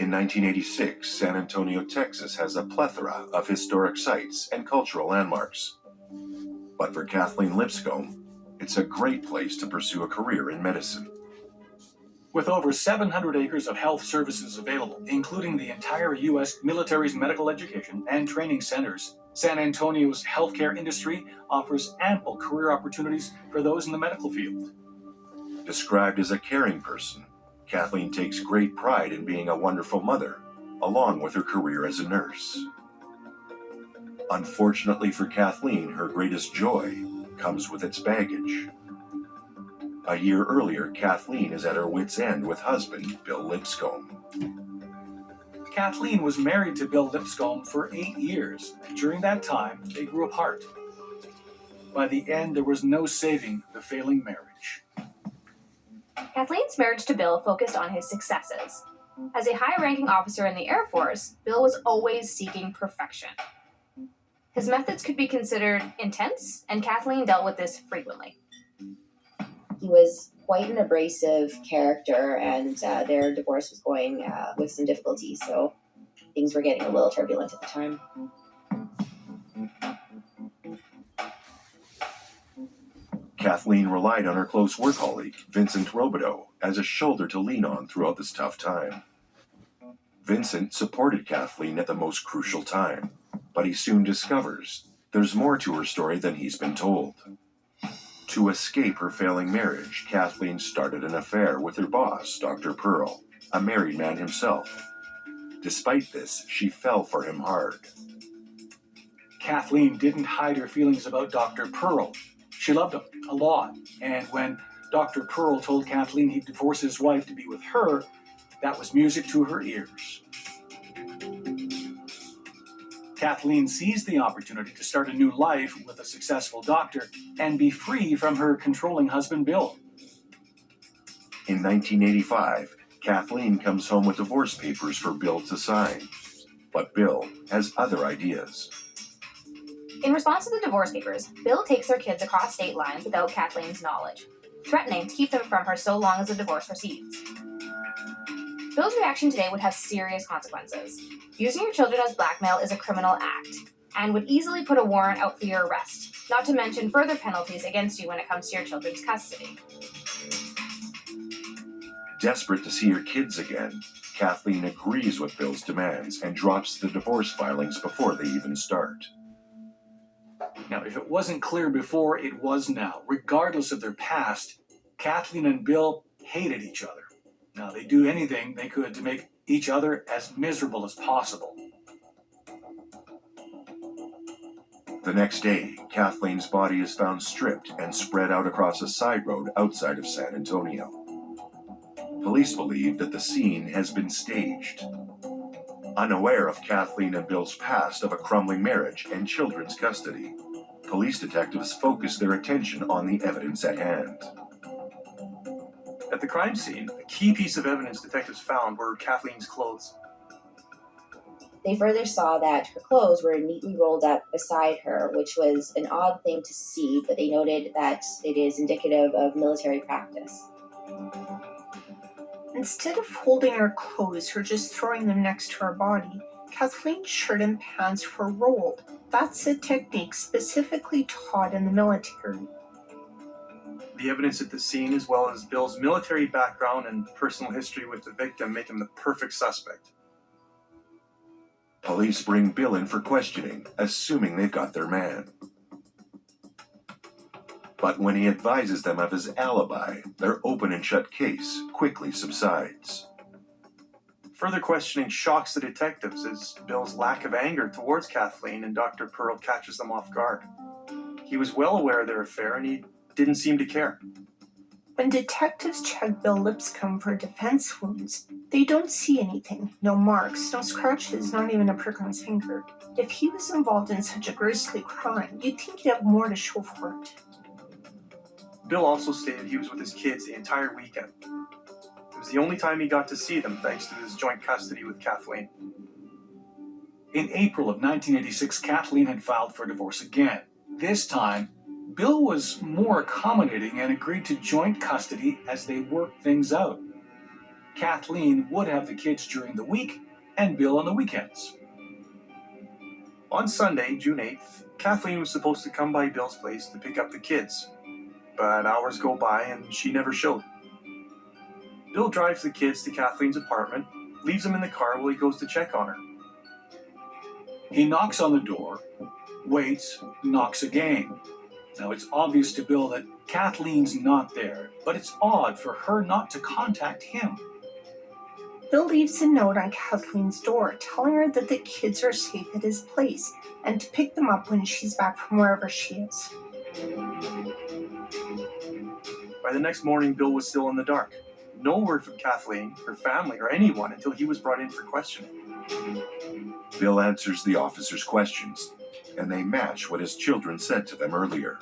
In 1986, San Antonio, Texas has a plethora of historic sites and cultural landmarks. But for Kathleen Lipscomb, it's a great place to pursue a career in medicine. With over 700 acres of health services available, including the entire U.S. military's medical education and training centers, San Antonio's healthcare industry offers ample career opportunities for those in the medical field. Described as a caring person, Kathleen takes great pride in being a wonderful mother, along with her career as a nurse. Unfortunately for Kathleen, her greatest joy comes with its baggage. A year earlier, Kathleen is at her wit's end with husband Bill Lipscomb. Kathleen was married to Bill Lipscomb for 8 years, and during that time, they grew apart. By the end, there was no saving the failing marriage. Kathleen's marriage to Bill focused on his successes. As a high-ranking officer in the Air Force, Bill was always seeking perfection. His methods could be considered intense, and Kathleen dealt with this frequently. He was quite an abrasive character, and their divorce was going with some difficulty, so things were getting a little turbulent at the time. Kathleen relied on her close work colleague, Vincent Robideau, as a shoulder to lean on throughout this tough time. Vincent supported Kathleen at the most crucial time, but he soon discovers there's more to her story than he's been told. To escape her failing marriage, Kathleen started an affair with her boss, Dr. Pearl, a married man himself. Despite this, she fell for him hard. Kathleen didn't hide her feelings about Dr. Pearl. She loved him a lot, and when Dr. Pearl told Kathleen he'd divorce his wife to be with her, that was music to her ears. Kathleen seized the opportunity to start a new life with a successful doctor and be free from her controlling husband, Bill. In 1985, Kathleen comes home with divorce papers for Bill to sign. But Bill has other ideas. In response to the divorce papers, Bill takes their kids across state lines without Kathleen's knowledge, threatening to keep them from her so long as the divorce proceeds. Bill's reaction today would have serious consequences. Using your children as blackmail is a criminal act, and would easily put a warrant out for your arrest, not to mention further penalties against you when it comes to your children's custody. Desperate to see her kids again, Kathleen agrees with Bill's demands and drops the divorce filings before they even start. Now, if it wasn't clear before, it was now. Regardless of their past, Kathleen and Bill hated each other. Now, they'd do anything they could to make each other as miserable as possible. The next day, Kathleen's body is found stripped and spread out across a side road outside of San Antonio. Police believe that the scene has been staged. Unaware of Kathleen and Bill's past of a crumbling marriage and children's custody, police detectives focus their attention on the evidence at hand. At the crime scene, a key piece of evidence detectives found were Kathleen's clothes. They further saw that her clothes were neatly rolled up beside her, which was an odd thing to see, but they noted that it is indicative of military practice. Instead of holding her clothes or just throwing them next to her body, Kathleen's shirt and pants were rolled. That's a technique specifically taught in the military. The evidence at the scene, as well as Bill's military background and personal history with the victim, make him the perfect suspect. Police bring Bill in for questioning, assuming they've got their man. But when he advises them of his alibi, their open and shut case quickly subsides. Further questioning shocks the detectives as Bill's lack of anger towards Kathleen and Dr. Pearl catches them off guard. He was well aware of their affair and he didn't seem to care. When detectives check Bill Lipscomb for defense wounds, they don't see anything. No marks, no scratches, not even a prick on his finger. If he was involved in such a grisly crime, you'd think he'd have more to show for it. Bill also stated he was with his kids the entire weekend. It was the only time he got to see them thanks to his joint custody with Kathleen. In April of 1986, Kathleen had filed for divorce again. This time, Bill was more accommodating and agreed to joint custody as they worked things out. Kathleen would have the kids during the week and Bill on the weekends. On Sunday, June 8th, Kathleen was supposed to come by Bill's place to pick up the kids, but hours go by and she never showed. Bill drives the kids to Kathleen's apartment, leaves them in the car while he goes to check on her. He knocks on the door, waits, knocks again. Now it's obvious to Bill that Kathleen's not there, but it's odd for her not to contact him. Bill leaves a note on Kathleen's door telling her that the kids are safe at his place and to pick them up when she's back from wherever she is. By the next morning, Bill was still in the dark. No word from Kathleen, her family, or anyone until he was brought in for questioning. Bill answers the officer's questions, and they match what his children said to them earlier.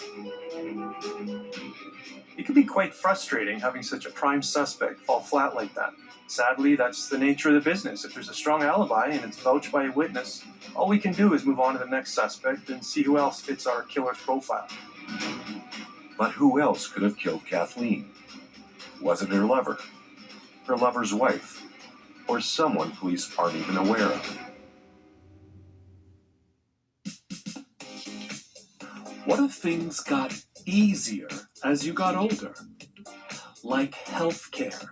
It can be quite frustrating having such a prime suspect fall flat like that. Sadly, that's the nature of the business. If there's a strong alibi and it's vouched by a witness, all we can do is move on to the next suspect and see who else fits our killer's profile. But who else could have killed Kathleen? Was it her lover, her lover's wife, or someone police aren't even aware of? What if things got easier as you got older? Like healthcare.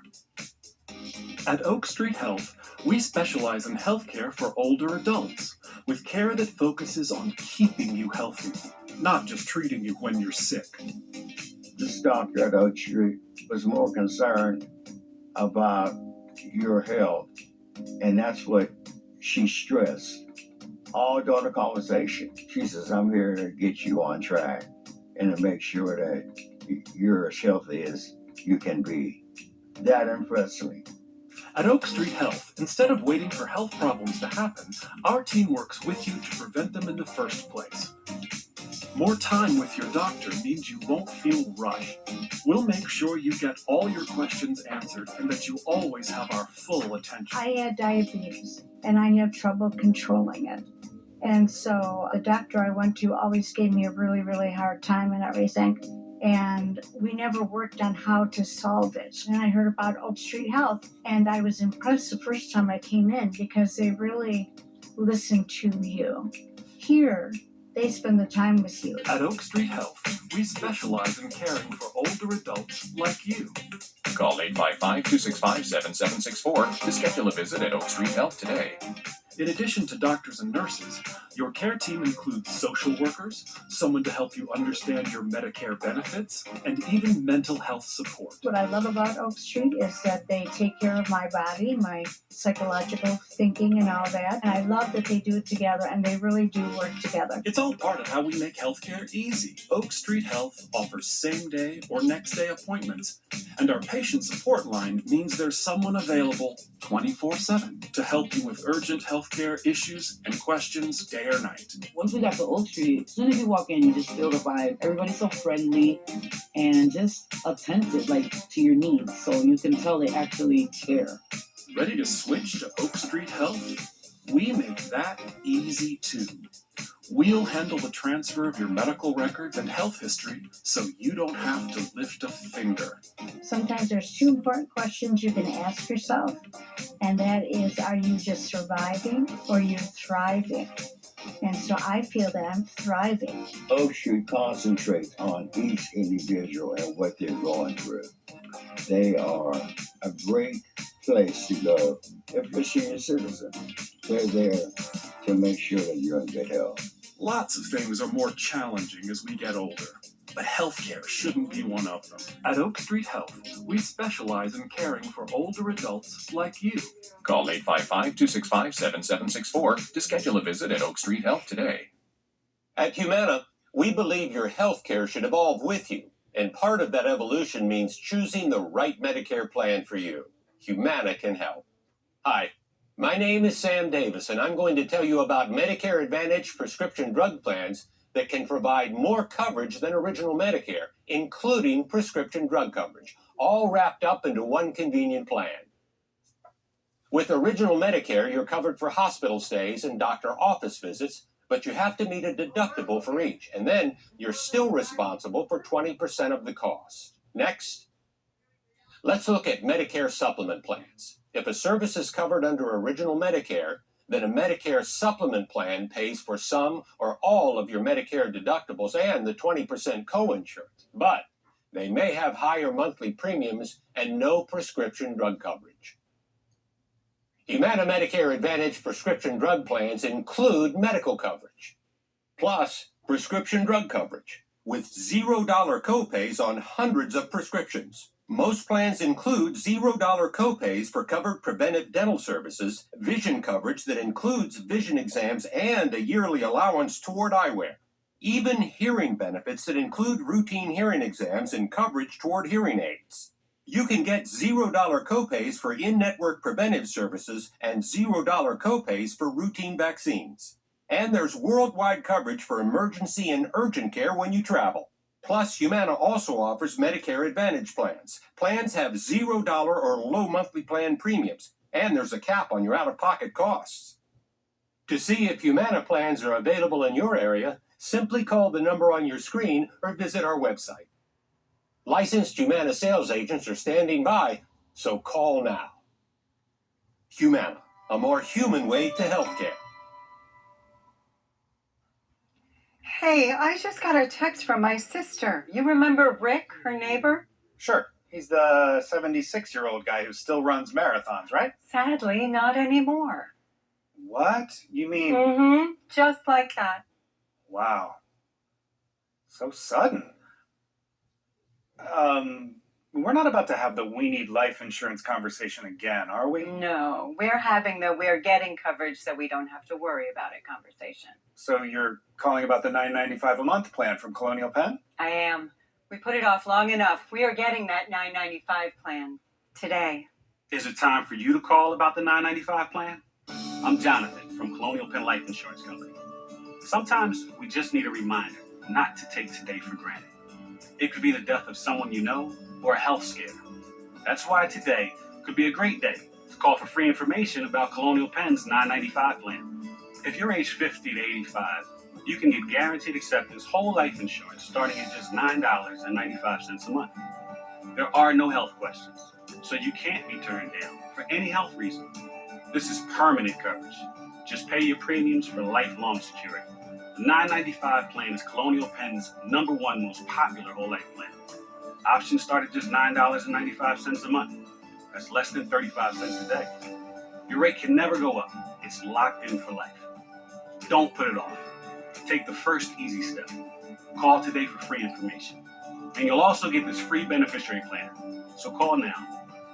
At Oak Street Health, we specialize in healthcare for older adults, with care that focuses on keeping you healthy, not just treating you when you're sick. This doctor at Oak Street was more concerned about your health, and that's what she stressed all during the conversation. She says, I'm here to get you on track and to make sure that you're as healthy as you can be. That impressed me. At Oak Street Health, instead of waiting for health problems to happen, our team works with you to prevent them in the first place. More time with your doctor means you won't feel rushed. We'll make sure you get all your questions answered and that you always have our full attention. I had diabetes and I have trouble controlling it. And so the doctor I went to always gave me a really, really hard time and everything. And we never worked on how to solve it. And I heard about Oak Street Health and I was impressed the first time I came in because they really listen to you. Here, they spend the time with you. At Oak Street Health, we specialize in caring for older adults like you. Call 855-265-7764 to schedule a visit at Oak Street Health today. In addition to doctors and nurses, your care team includes social workers, someone to help you understand your Medicare benefits, and even mental health support. What I love about Oak Street is that they take care of my body, my psychological thinking and all that. And I love that they do it together, and they really do work together. It's all part of how we make healthcare easy. Oak Street Health offers same-day or next-day appointments, and our patient support line means there's someone available 24/7 to help you with urgent healthcare issues and questions day or night. Once we got to Oak Street, as soon as you walk in, you just feel the vibe. Everybody's so friendly and just attentive, like, to your needs. So you can tell they actually care. Ready to switch to Oak Street Health? We make that easy too. We'll handle the transfer of your medical records and health history so you don't have to lift a finger. Sometimes there's two important questions you can ask yourself, and that is, are you just surviving or you're thriving? And so I feel that I'm thriving. Oak Street concentrates on each individual and what they're going through. They are a great place to go if you're a senior citizen. They're there to make sure that you're in good health. Lots of things are more challenging as we get older, but healthcare shouldn't be one of them. At Oak Street Health, we specialize in caring for older adults like you. Call 855-265-7764 to schedule a visit at Oak Street Health today. At Humana, we believe your health care should evolve with you, and part of that evolution means choosing the right Medicare plan for you. Humana can help. Hi, my name is Sam Davis, and I'm going to tell you about Medicare Advantage prescription drug plans that can provide more coverage than original Medicare, including prescription drug coverage, all wrapped up into one convenient plan. With original Medicare, you're covered for hospital stays and doctor office visits, but you have to meet a deductible for each, and then you're still responsible for 20% of the cost. Next. Let's look at Medicare supplement plans. If a service is covered under Original Medicare, then a Medicare supplement plan pays for some or all of your Medicare deductibles and the 20% co-insurance. But they may have higher monthly premiums and no prescription drug coverage. Humana Medicare Advantage prescription drug plans include medical coverage, plus prescription drug coverage, with $0 copays on hundreds of prescriptions. Most plans include $0 copays for covered preventive dental services, vision coverage that includes vision exams and a yearly allowance toward eyewear. Even hearing benefits that include routine hearing exams and coverage toward hearing aids. You can get $0 copays for in-network preventive services and $0 copays for routine vaccines. And there's worldwide coverage for emergency and urgent care when you travel. Plus, Humana also offers Medicare Advantage plans. Plans have $0 or low monthly plan premiums, and there's a cap on your out-of-pocket costs. To see if Humana plans are available in your area, simply call the number on your screen or visit our website. Licensed Humana sales agents are standing by, so call now. Humana, a more human way to healthcare. Hey, I just got a text from my sister. You remember Rick, her neighbor? Sure. He's the 76-year-old guy who still runs marathons, right? Sadly, not anymore. What? You mean... Mm-hmm. Just like that. Wow. So sudden. We're not about to have the we need life insurance conversation again, are we? No, we're having the we're getting coverage so we don't have to worry about it conversation. So you're calling about the $9.95 a month plan from Colonial Penn? I am. We put it off long enough. We are getting that $9.95 plan today. Is it time for you to call about the $9.95 plan? I'm Jonathan from Colonial Penn Life Insurance Company. Sometimes we just need a reminder not to take today for granted. It could be the death of someone you know or a health scare. That's why today could be a great day to call for free information about Colonial Penn's $9.95 plan. If you're age 50 to 85, you can get guaranteed acceptance whole life insurance starting at just $9.95 a month. There are no health questions, so you can't be turned down for any health reason. This is permanent coverage. Just pay your premiums for lifelong security. The $9.95 plan is Colonial Penn's #1 most popular whole life plan. Options start at just $9.95 a month. That's less than 35 cents a day. Your rate can never go up. It's locked in for life. Don't put it off. Take the first easy step. Call today for free information. And you'll also get this free beneficiary plan. So call now.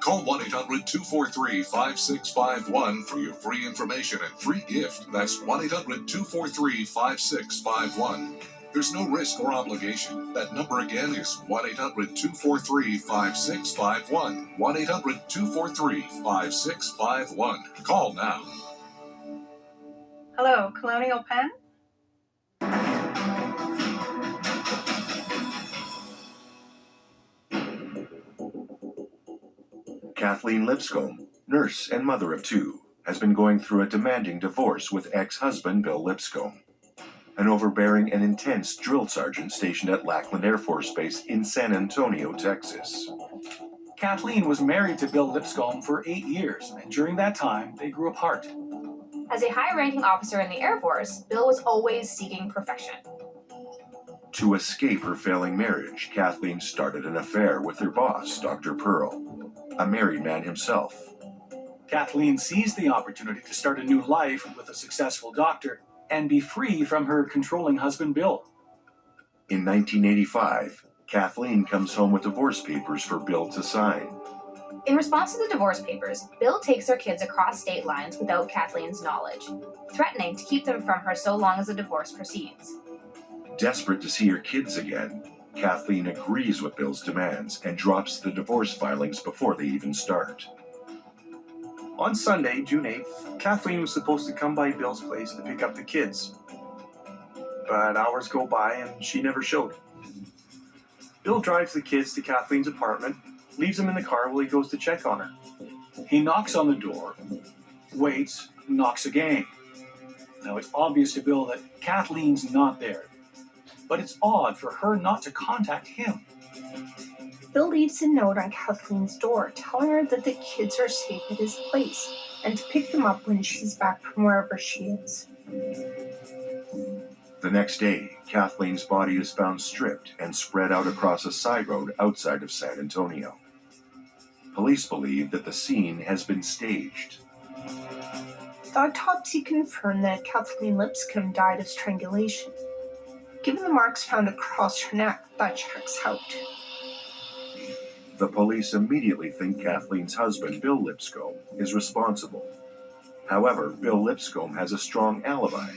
Call 1-800-243-5651 for your free information and free gift. That's 1-800-243-5651. There's no risk or obligation. That number again is 1-800-243-5651. 1-800-243-5651. Call now. Hello, Colonial Penn? Kathleen Lipscomb, nurse and mother of two, has been going through a demanding divorce with ex-husband Bill Lipscomb, an overbearing and intense drill sergeant stationed at Lackland Air Force Base in San Antonio, Texas. Kathleen was married to Bill Lipscomb for 8 years, and during that time, they grew apart. As a high-ranking officer in the Air Force, Bill was always seeking perfection. To escape her failing marriage, Kathleen started an affair with her boss, Dr. Pearl, a married man himself. Kathleen seized the opportunity to start a new life with a successful doctor and be free from her controlling husband, Bill. In 1985, Kathleen comes home with divorce papers for Bill to sign. In response to the divorce papers, Bill takes their kids across state lines without Kathleen's knowledge, threatening to keep them from her so long as the divorce proceeds. Desperate to see her kids again, Kathleen agrees with Bill's demands and drops the divorce filings before they even start. On Sunday, June 8th, Kathleen was supposed to come by Bill's place to pick up the kids. But hours go by and she never showed. Bill drives the kids to Kathleen's apartment, leaves them in the car while he goes to check on her. He knocks on the door, waits, knocks again. Now it's obvious to Bill that Kathleen's not there, but it's odd for her not to contact him. Bill leaves a note on Kathleen's door telling her that the kids are safe at his place and to pick them up when she's back from wherever she is. The next day, Kathleen's body is found stripped and spread out across a side road outside of San Antonio. Police believe that the scene has been staged. The autopsy confirmed that Kathleen Lipscomb died of strangulation. Given the marks found across her neck, that checks out. The police immediately think Kathleen's husband, Bill Lipscomb, is responsible. However, Bill Lipscomb has a strong alibi,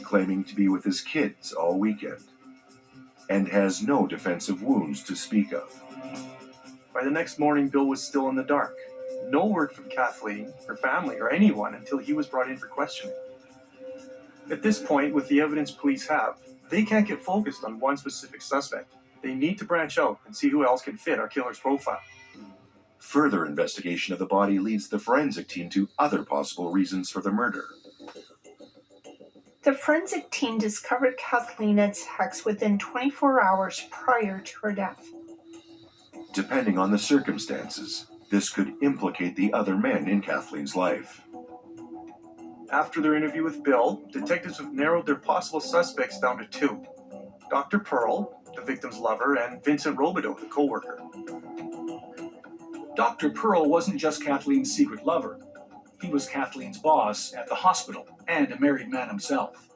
claiming to be with his kids all weekend, and has no defensive wounds to speak of. By the next morning, Bill was still in the dark. No word from Kathleen, her family, or anyone until he was brought in for questioning. At this point, with the evidence police have, they can't get focused on one specific suspect. They need to branch out and see who else can fit our killer's profile. Further investigation of the body leads the forensic team to other possible reasons for the murder. The forensic team discovered Kathleen had sex within 24 hours prior to her death. Depending on the circumstances, this could implicate the other men in Kathleen's life. After their interview with Bill, detectives have narrowed their possible suspects down to two: Dr. Pearl, the victim's lover, and Vincent Robideau, the co-worker. Dr. Pearl wasn't just Kathleen's secret lover. He was Kathleen's boss at the hospital and a married man himself.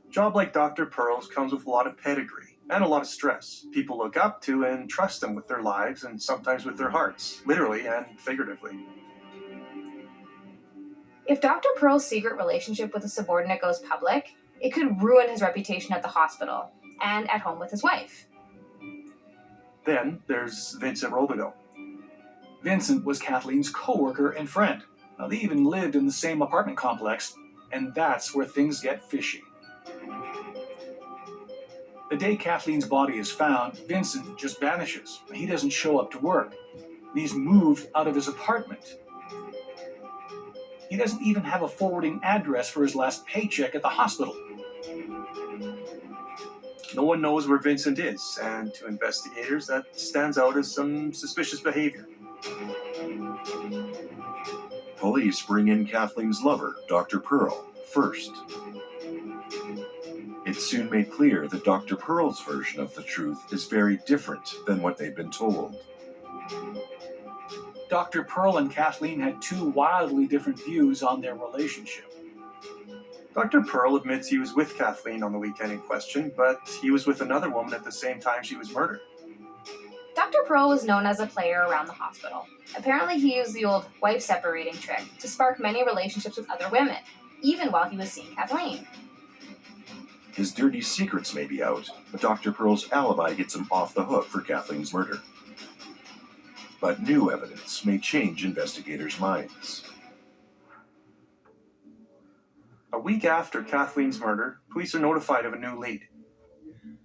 A job like Dr. Pearl's comes with a lot of pedigree and a lot of stress. People look up to and trust them with their lives and sometimes with their hearts, literally and figuratively. If Dr. Pearl's secret relationship with a subordinate goes public, it could ruin his reputation at the hospital and at home with his wife. Then there's Vincent Robideau. Vincent was Kathleen's co-worker and friend. Now, they even lived in the same apartment complex, and that's where things get fishy. The day Kathleen's body is found, Vincent just vanishes. He doesn't show up to work. He's moved out of his apartment. He doesn't even have a forwarding address for his last paycheck at the hospital. No one knows where Vincent is, and to investigators, that stands out as some suspicious behavior. Police bring in Kathleen's lover, Dr. Pearl, first. It's soon made clear that Dr. Pearl's version of the truth is very different than what they've been told. Dr. Pearl and Kathleen had two wildly different views on their relationship. Dr. Pearl admits he was with Kathleen on the weekend in question, but he was with another woman at the same time she was murdered. Dr. Pearl was known as a player around the hospital. Apparently he used the old wife-separating trick to spark many relationships with other women, even while he was seeing Kathleen. His dirty secrets may be out, but Dr. Pearl's alibi gets him off the hook for Kathleen's murder. But new evidence may change investigators' minds. A week after Kathleen's murder, police are notified of a new lead.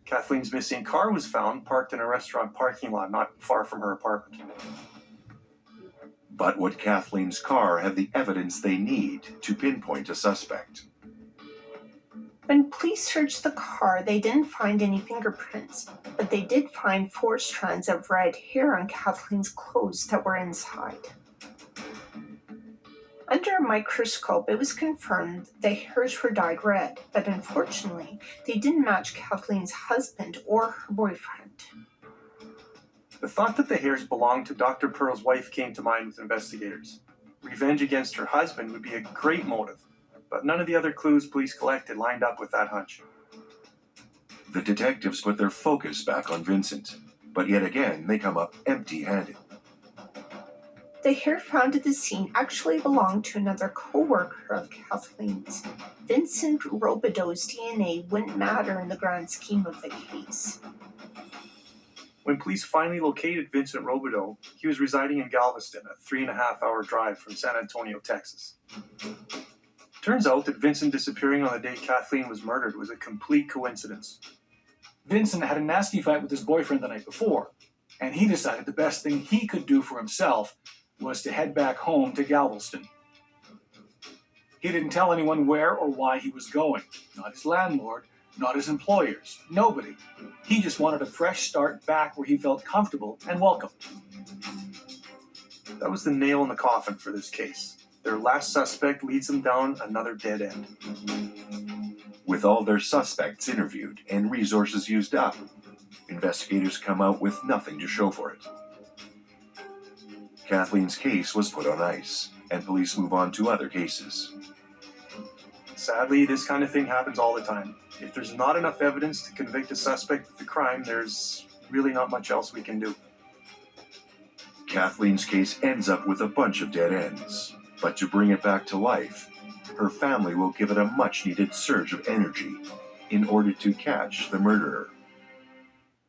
Kathleen's missing car was found parked in a restaurant parking lot not far from her apartment. But would Kathleen's car have the evidence they need to pinpoint a suspect? When police searched the car, they didn't find any fingerprints, but they did find 4 strands of red hair on Kathleen's clothes that were inside. Under a microscope, it was confirmed the hairs were dyed red, but unfortunately, they didn't match Kathleen's husband or her boyfriend. The thought that the hairs belonged to Dr. Pearl's wife came to mind with investigators. Revenge against her husband would be a great motive, but none of the other clues police collected lined up with that hunch. The detectives put their focus back on Vincent, but yet again they come up empty-handed. The hair found at the scene actually belonged to another co-worker of Kathleen's. Vincent Robideau's DNA wouldn't matter in the grand scheme of the case. When police finally located Vincent Robideau, he was residing in Galveston, a 3.5-hour drive from San Antonio, Texas. Turns out that Vincent disappearing on the day Kathleen was murdered was a complete coincidence. Vincent had a nasty fight with his boyfriend the night before, and he decided the best thing he could do for himself was to head back home to Galveston. He didn't tell anyone where or why he was going, not his landlord, not his employers, nobody. He just wanted a fresh start back where he felt comfortable and welcome. That was the nail in the coffin for this case. Their last suspect leads them down another dead end. With all their suspects interviewed and resources used up, investigators come out with nothing to show for it. Kathleen's case was put on ice, and police move on to other cases. Sadly, this kind of thing happens all the time. If there's not enough evidence to convict a suspect of the crime, there's really not much else we can do. Kathleen's case ends up with a bunch of dead ends, but to bring it back to life, her family will give it a much-needed surge of energy in order to catch the murderer.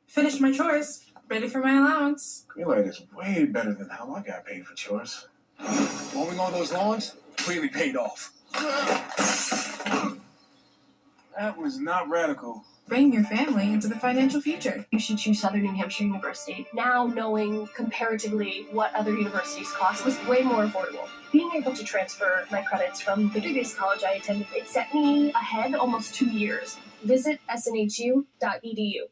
Finished my chores. Ready for my allowance. Greenlight is way better than how I got paid for chores. Mowing all those lawns clearly paid off. That was not radical. Bring your family into the financial future. You should choose Southern New Hampshire University. Now knowing comparatively what other universities cost was way more affordable. Being able to transfer my credits from the previous college I attended, it set me ahead almost 2 years. Visit snhu.edu.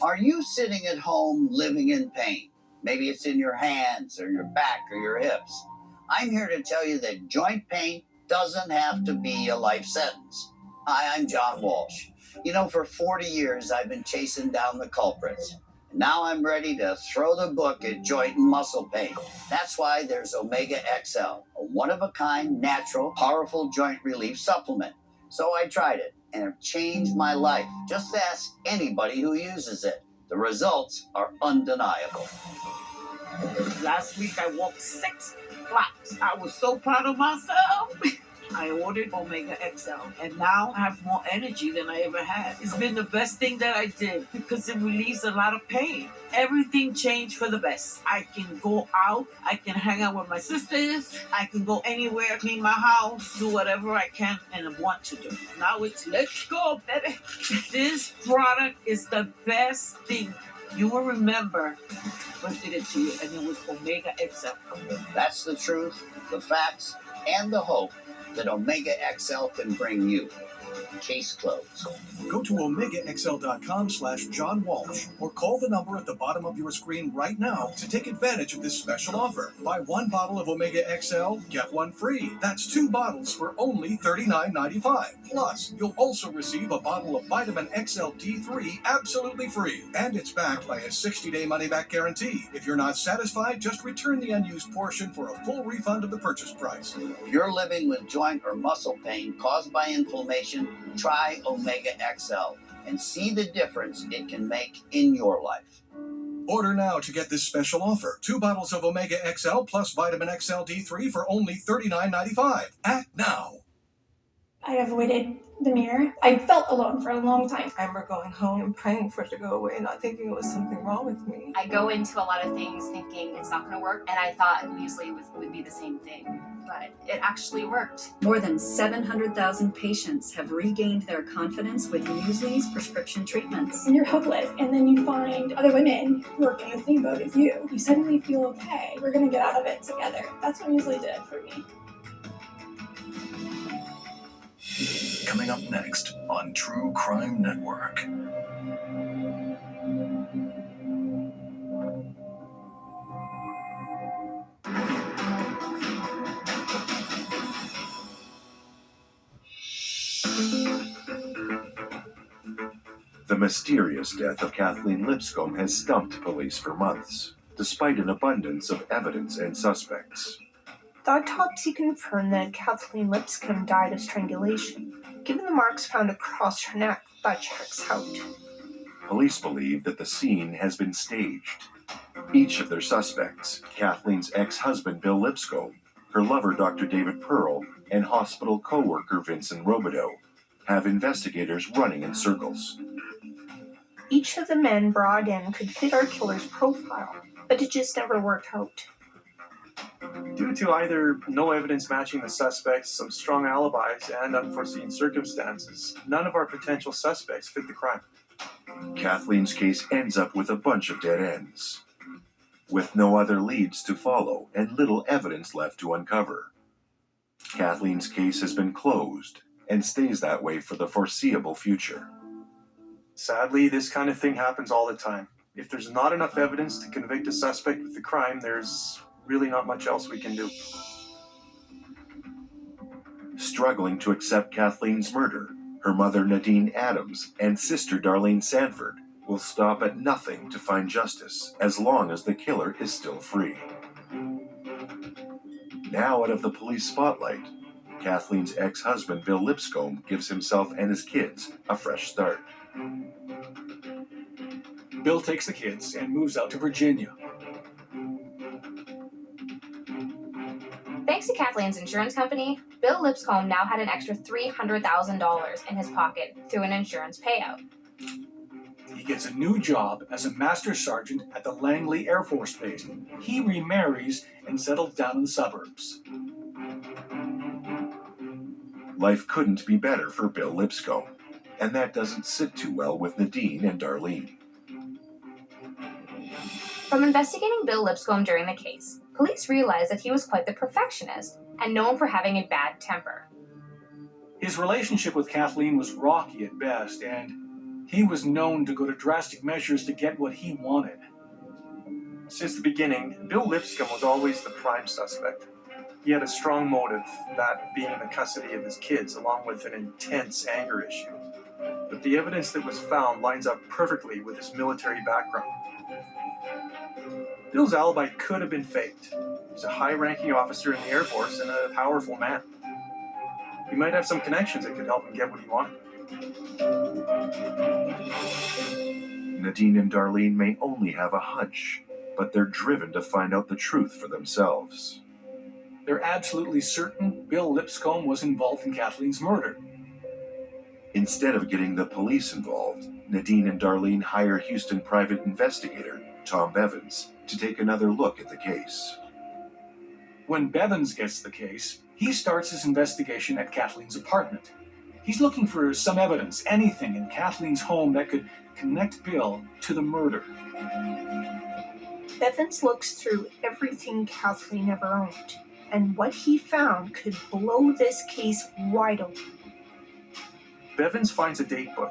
Are you sitting at home living in pain? Maybe it's in your hands or your back or your hips. I'm here to tell you that joint pain doesn't have to be a life sentence. Hi, I'm John Walsh. You know, for 40 years, I've been chasing down the culprits. Now I'm ready to throw the book at joint and muscle pain. That's why there's Omega XL, a one-of-a-kind, natural, powerful joint relief supplement. So I tried it, and it changed my life. Just ask anybody who uses it. The results are undeniable. Last week I walked 6 blocks. I was so proud of myself. I ordered Omega XL, and now I have more energy than I ever had. It's been the best thing that I did because it relieves a lot of pain. Everything changed for the best. I can go out. I can hang out with my sisters. I can go anywhere, clean my house, do whatever I can and want to do. Now it's let's go, baby. This product is the best thing. You will remember what did it to you, and it was Omega XL. That's the truth, the facts, and the hope that Omega XL can bring you. Case closed. Go to OmegaXL.com/John Walsh or call the number at the bottom of your screen right now to take advantage of this special offer. Buy 1 bottle of Omega XL, get 1 free. That's 2 bottles for only $39.95. Plus, you'll also receive a bottle of Vitamin XL D3 absolutely free. And it's backed by a 60-day money-back guarantee. If you're not satisfied, just return the unused portion for a full refund of the purchase price. If you're living with joint or muscle pain caused by inflammation, try Omega XL and see the difference it can make in your life. Order now to get this special offer. 2 bottles of Omega XL plus Vitamin XL D3 for only $39.95. Act now. I avoided the mirror. I felt alone for a long time. I remember going home and praying for it to go away, not thinking it was something wrong with me. I go into a lot of things thinking it's not going to work, and I thought muesli would be the same thing, but it actually worked. More than 700,000 patients have regained their confidence with muesli's prescription treatments. When you're hopeless, and then you find other women who are in the same boat as you, you suddenly feel okay. We're going to get out of it together. That's what muesli did for me. Coming up next on True Crime Network. The mysterious death of Kathleen Lipscomb has stumped police for months, despite an abundance of evidence and suspects. The autopsy confirmed that Kathleen Lipscomb died of strangulation. Given the marks found across her neck, that checks out. Police believe that the scene has been staged. Each of their suspects, Kathleen's ex-husband Bill Lipscomb, her lover Dr. David Pearl, and hospital co-worker Vincent Robideau, have investigators running in circles. Each of the men brought in could fit our killer's profile, but it just never worked out. Due to either no evidence matching the suspects, some strong alibis, and unforeseen circumstances, none of our potential suspects fit the crime. Kathleen's case ends up with a bunch of dead ends. With no other leads to follow and little evidence left to uncover, Kathleen's case has been closed and stays that way for the foreseeable future. Sadly, this kind of thing happens all the time. If there's not enough evidence to convict a suspect with the crime, there's really not much else we can do. Struggling to accept Kathleen's murder, her mother Nadine Adams and sister Darlene Sanford will stop at nothing to find justice as long as the killer is still free. Now out of the police spotlight, Kathleen's ex-husband Bill Lipscomb gives himself and his kids a fresh start. Bill takes the kids and moves out to Virginia. Thanks to Kathleen's insurance company, Bill Lipscomb now had an extra $300,000 in his pocket through an insurance payout. He gets a new job as a master sergeant at the Langley Air Force Base. He remarries and settles down in the suburbs. Life couldn't be better for Bill Lipscomb, and that doesn't sit too well with Nadine and Darlene. From investigating Bill Lipscomb during the case, police realized that he was quite the perfectionist and known for having a bad temper. His relationship with Kathleen was rocky at best, and he was known to go to drastic measures to get what he wanted. Since the beginning, Bill Lipscomb was always the prime suspect. He had a strong motive, that being the custody of his kids, along with an intense anger issue. But the evidence that was found lines up perfectly with his military background. Bill's alibi could have been faked. He's a high-ranking officer in the Air Force and a powerful man. He might have some connections that could help him get what he wanted. Nadine and Darlene may only have a hunch, but they're driven to find out the truth for themselves. They're absolutely certain Bill Lipscomb was involved in Kathleen's murder. Instead of getting the police involved, Nadine and Darlene hire Houston private investigator Tom Bevins to take another look at the case. When Bevins gets the case, he starts his investigation at Kathleen's apartment. He's looking for some evidence, anything in Kathleen's home that could connect Bill to the murder. Bevins looks through everything Kathleen ever owned, and what he found could blow this case wide open. Bevins finds a date book.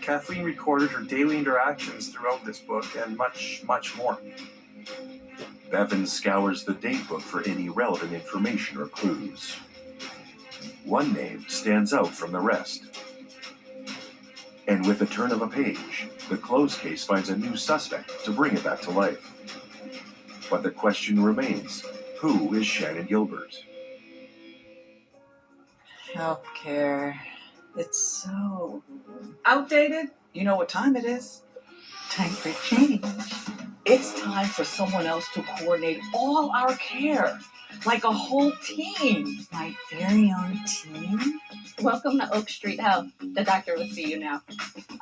Kathleen recorded her daily interactions throughout this book and much, much more. Bevins scours the date book for any relevant information or clues. One name stands out from the rest. And with a turn of a page, the closed case finds a new suspect to bring it back to life. But the question remains, who is Shannon Gilbert? Healthcare. It's so outdated. You know what time it is? Time for change. It's time for someone else to coordinate all our care. Like a whole team. My very own team? Welcome to Oak Street Health. The doctor will see you now.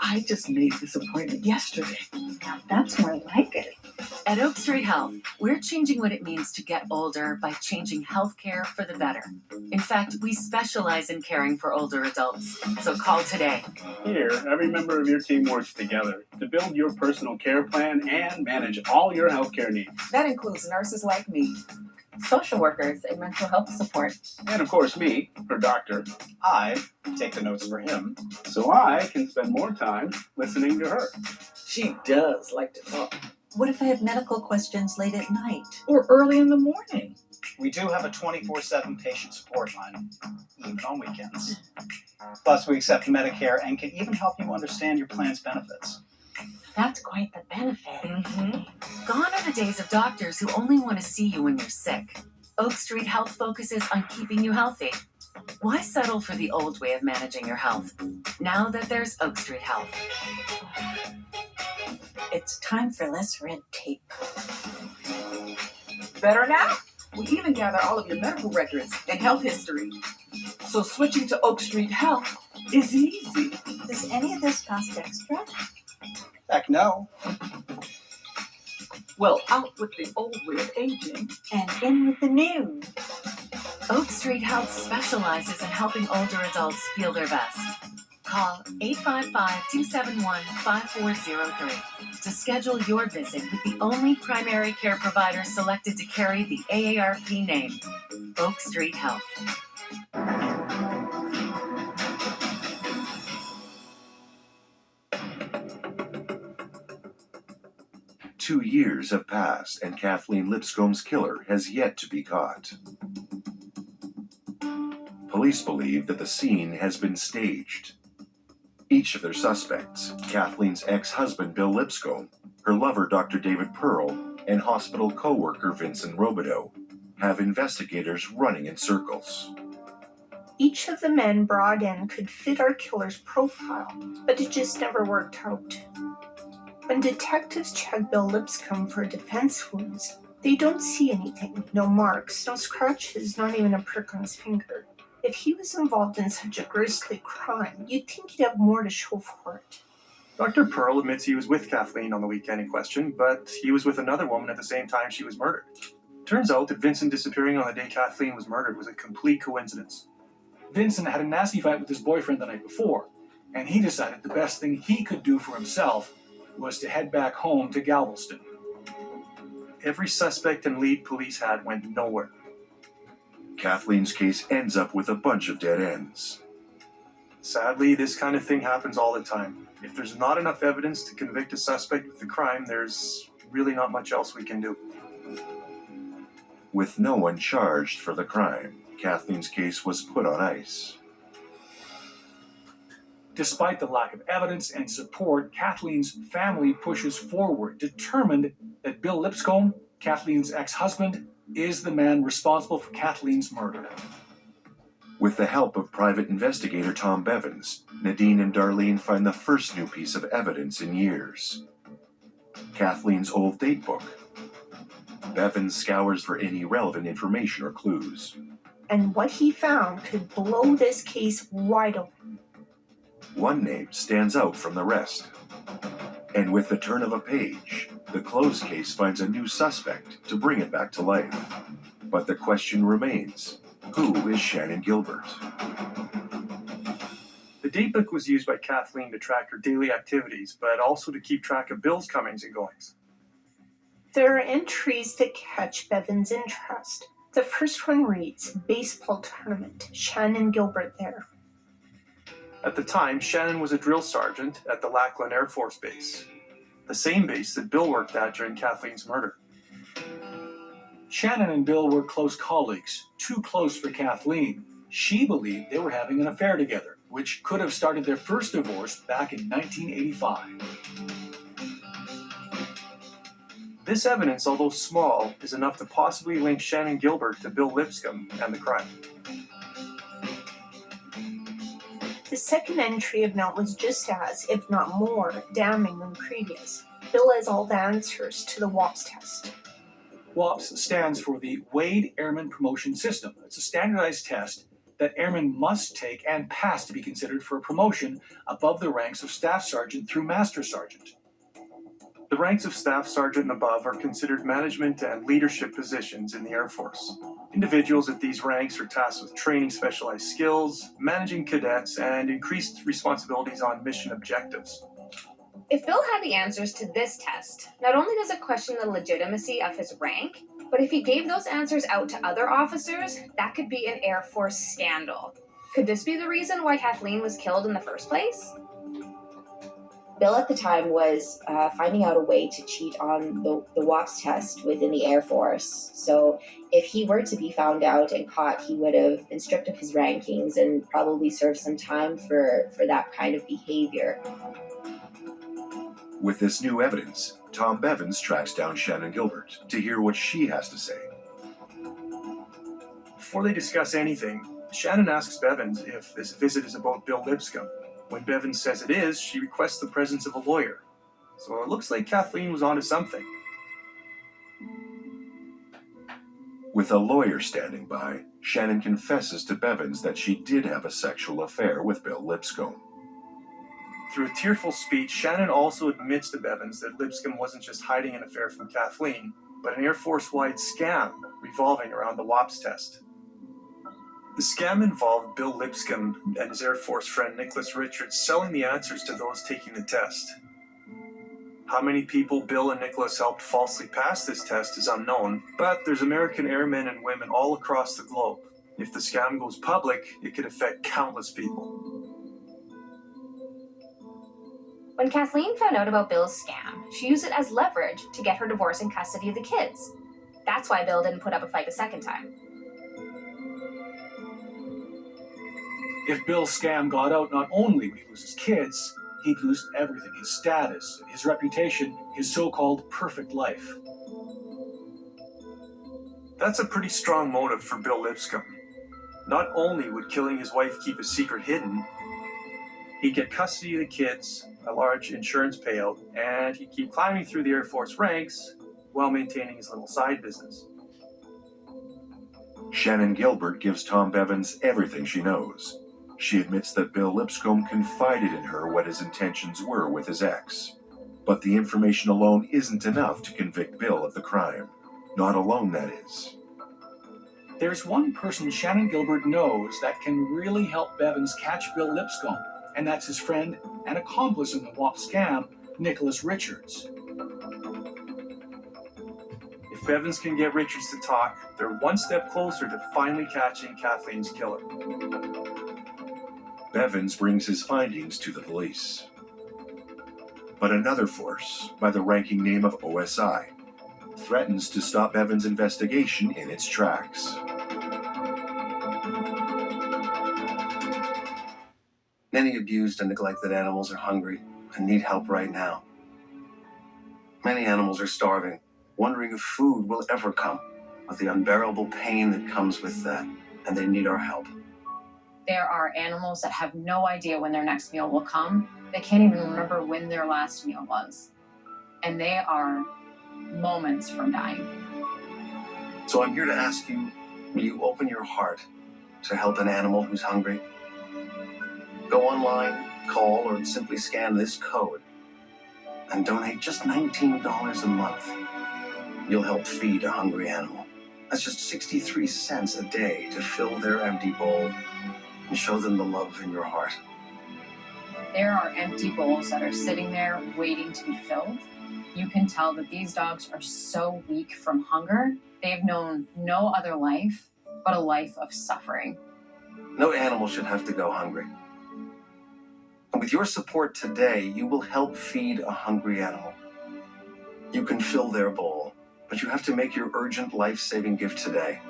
I just made this appointment yesterday. Now that's more like it. At Oak Street Health, we're changing what it means to get older by changing healthcare for the better. In fact, we specialize in caring for older adults. So call today. Here, every member of your team works together to build your personal care plan and manage all your healthcare needs. That includes nurses like me, social workers, and mental health support. And of course me, her doctor. I take the notes for him, so I can spend more time listening to her. She does like to talk. What if I have medical questions late at night? Or early in the morning? We do have a 24/7 patient support line, even on weekends. Plus, we accept Medicare and can even help you understand your plan's benefits. That's quite the benefit. Gone are the days of doctors who only want to see you when you're sick. Oak Street Health focuses on keeping you healthy. Why settle for the old way of managing your health, now that there's Oak Street Health? It's time for less red tape. Better now? We even gather all of your medical records and health history. So switching to Oak Street Health is easy. Does any of this cost extra? Heck no. Well, out with the old way of aging. And in with the new. Oak Street Health specializes in helping older adults feel their best. Call 855-271-5403 to schedule your visit with the only primary care provider selected to carry the AARP name. Oak Street Health. 2 years have passed and Kathleen Lipscomb's killer has yet to be caught. Police believe that the scene has been staged. Each of their suspects, Kathleen's ex-husband Bill Lipscomb, her lover Dr. David Pearl, and hospital co-worker Vincent Robideau, have investigators running in circles. Each of the men brought in could fit our killer's profile, but it just never worked out. When detectives check Bill Lipscomb for defense wounds, they don't see anything. No marks, no scratches, not even a prick on his finger. If he was involved in such a grisly crime, you'd think he'd have more to show for it. Dr. Pearl admits he was with Kathleen on the weekend in question, but he was with another woman at the same time she was murdered. Turns out that Vincent disappearing on the day Kathleen was murdered was a complete coincidence. Vincent had a nasty fight with his boyfriend the night before, and he decided the best thing he could do for himself was to head back home to Galveston. Every suspect and lead police had went nowhere. Kathleen's case ends up with a bunch of dead ends. Sadly, this kind of thing happens all the time. If there's not enough evidence to convict a suspect with the crime, there's really not much else we can do. With no one charged for the crime, Kathleen's case was put on ice. Despite the lack of evidence and support, Kathleen's family pushes forward, determined that Bill Lipscomb, Kathleen's ex-husband, is the man responsible for Kathleen's murder. With the help of private investigator Tom Bevins, Nadine and Darlene find the first new piece of evidence in years. Kathleen's old date book. Bevins scours for any relevant information or clues. And what he found could blow this case wide open. One name stands out from the rest. And with the turn of a page, the closed case finds a new suspect to bring it back to life. But the question remains, who is Shannon Gilbert? The date book was used by Kathleen to track her daily activities, but also to keep track of Bill's comings and goings. There are entries that catch Bevan's interest. The first one reads, baseball tournament, Shannon Gilbert there. At the time, Shannon was a drill sergeant at the Lackland Air Force Base, the same base that Bill worked at during Kathleen's murder. Shannon and Bill were close colleagues, too close for Kathleen. She believed they were having an affair together, which could have started their first divorce back in 1985. This evidence, although small, is enough to possibly link Shannon Gilbert to Bill Lipscomb and the crime. The second entry of note was just as, if not more, damning than previous. Bill has all the answers to the WAPS test. WAPS stands for the Wade Airman Promotion System. It's a standardized test that airmen must take and pass to be considered for a promotion above the ranks of Staff Sergeant through Master Sergeant. The ranks of Staff Sergeant and above are considered management and leadership positions in the Air Force. Individuals at these ranks are tasked with training specialized skills, managing cadets, and increased responsibilities on mission objectives. If Bill had the answers to this test, not only does it question the legitimacy of his rank, but if he gave those answers out to other officers, that could be an Air Force scandal. Could this be the reason why Kathleen was killed in the first place? Bill at the time was finding out a way to cheat on the WAPS test within the Air Force. So if he were to be found out and caught, he would have been stripped of his rankings and probably served some time for that kind of behavior. With this new evidence, Tom Bevins tracks down Shannon Gilbert to hear what she has to say. Before they discuss anything, Shannon asks Bevins if this visit is about Bill Lipscomb. When Bevins says it is, she requests the presence of a lawyer. So it looks like Kathleen was onto something. With a lawyer standing by, Shannon confesses to Bevins that she did have a sexual affair with Bill Lipscomb. Through a tearful speech, Shannon also admits to Bevins that Lipscomb wasn't just hiding an affair from Kathleen, but an Air Force-wide scam revolving around the WAPS test. The scam involved Bill Lipscomb and his Air Force friend Nicholas Richards selling the answers to those taking the test. How many people Bill and Nicholas helped falsely pass this test is unknown, but there's American airmen and women all across the globe. If the scam goes public, it could affect countless people. When Kathleen found out about Bill's scam, she used it as leverage to get her divorce and custody of the kids. That's why Bill didn't put up a fight the second time. If Bill's scam got out, not only would he lose his kids, he'd lose everything: his status, his reputation, his so-called perfect life. That's a pretty strong motive for Bill Lipscomb. Not only would killing his wife keep his secret hidden, he'd get custody of the kids, a large insurance payout, and he'd keep climbing through the Air Force ranks while maintaining his little side business. Shannon Gilbert gives Tom Bevins everything she knows. She admits that Bill Lipscomb confided in her what his intentions were with his ex. But the information alone isn't enough to convict Bill of the crime. Not alone, that is. There's one person Shannon Gilbert knows that can really help Bevins catch Bill Lipscomb, and that's his friend and accomplice in the WAP scam, Nicholas Richards. If Bevins can get Richards to talk, they're one step closer to finally catching Kathleen's killer. Bevins brings his findings to the police. But another force, by the ranking name of OSI, threatens to stop Bevins' investigation in its tracks. Many abused and neglected animals are hungry and need help right now. Many animals are starving, wondering if food will ever come, with the unbearable pain that comes with that, and they need our help. There are animals that have no idea when their next meal will come. They can't even remember when their last meal was. And they are moments from dying. So I'm here to ask you, will you open your heart to help an animal who's hungry? Go online, call, or simply scan this code and donate just $19 a month. You'll help feed a hungry animal. That's just 63 cents a day to fill their empty bowl and show them the love in your heart. There are empty bowls that are sitting there waiting to be filled. You can tell that these dogs are so weak from hunger. They've known no other life but a life of suffering. No animal should have to go hungry. And with your support today, you will help feed a hungry animal. You can fill their bowl, but you have to make your urgent life-saving gift today.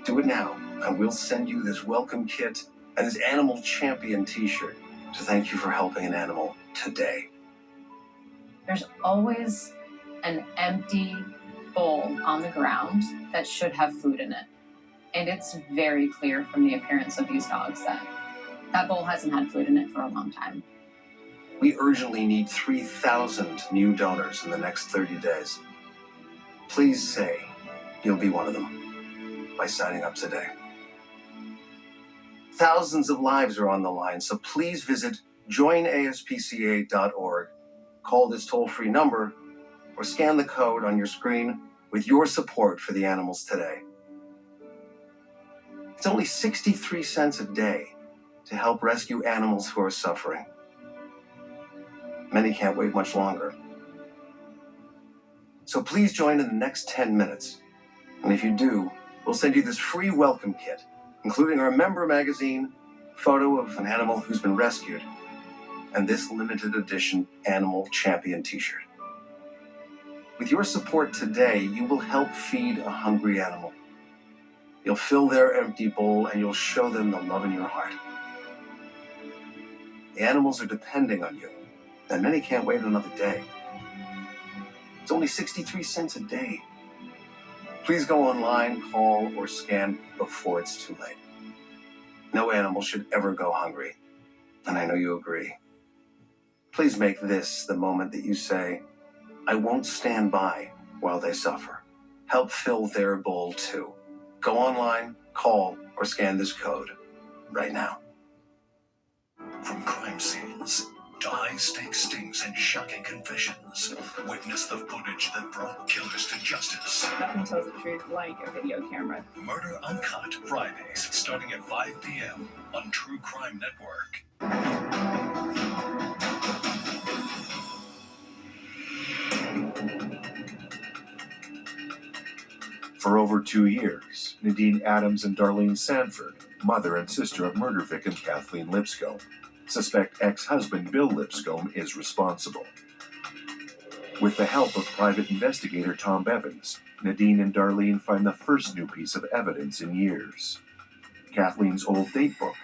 Do it now, and we'll send you this welcome kit and this Animal Champion t-shirt to thank you for helping an animal today. There's always an empty bowl on the ground that should have food in it. And it's very clear from the appearance of these dogs that that bowl hasn't had food in it for a long time. We urgently need 3,000 new donors in the next 30 days. Please say you'll be one of them by signing up today. Thousands of lives are on the line, so please visit joinaspca.org, call this toll-free number, or scan the code on your screen with your support for the animals today. It's only 63 cents a day to help rescue animals who are suffering. Many can't wait much longer. So please join in the next 10 minutes. And if you do, we'll send you this free welcome kit, including our member magazine, photo of an animal who's been rescued, and this limited edition Animal Champion t-shirt. With your support today, you will help feed a hungry animal. You'll fill their empty bowl and you'll show them the love in your heart. The animals are depending on you, and many can't wait another day. It's only 63 cents a day. Please go online, call, or scan before it's too late. No animal should ever go hungry, and I know you agree. Please make this the moment that you say, I won't stand by while they suffer. Help fill their bowl too. Go online, call, or scan this code right now. From crime scenes to high-stakes stings and shocking confessions, witness the footage that brought killers to justice. Nothing tells the truth like a video camera. Murder Uncut, Fridays, starting at 5 p.m. on True Crime Network. For over 2 years, Nadine Adams and Darlene Sanford, mother and sister of murder victim Kathleen Lipscomb, suspect ex-husband Bill Lipscomb is responsible. With the help of private investigator Tom Bevins, Nadine and Darlene find the first new piece of evidence in years: Kathleen's old date book.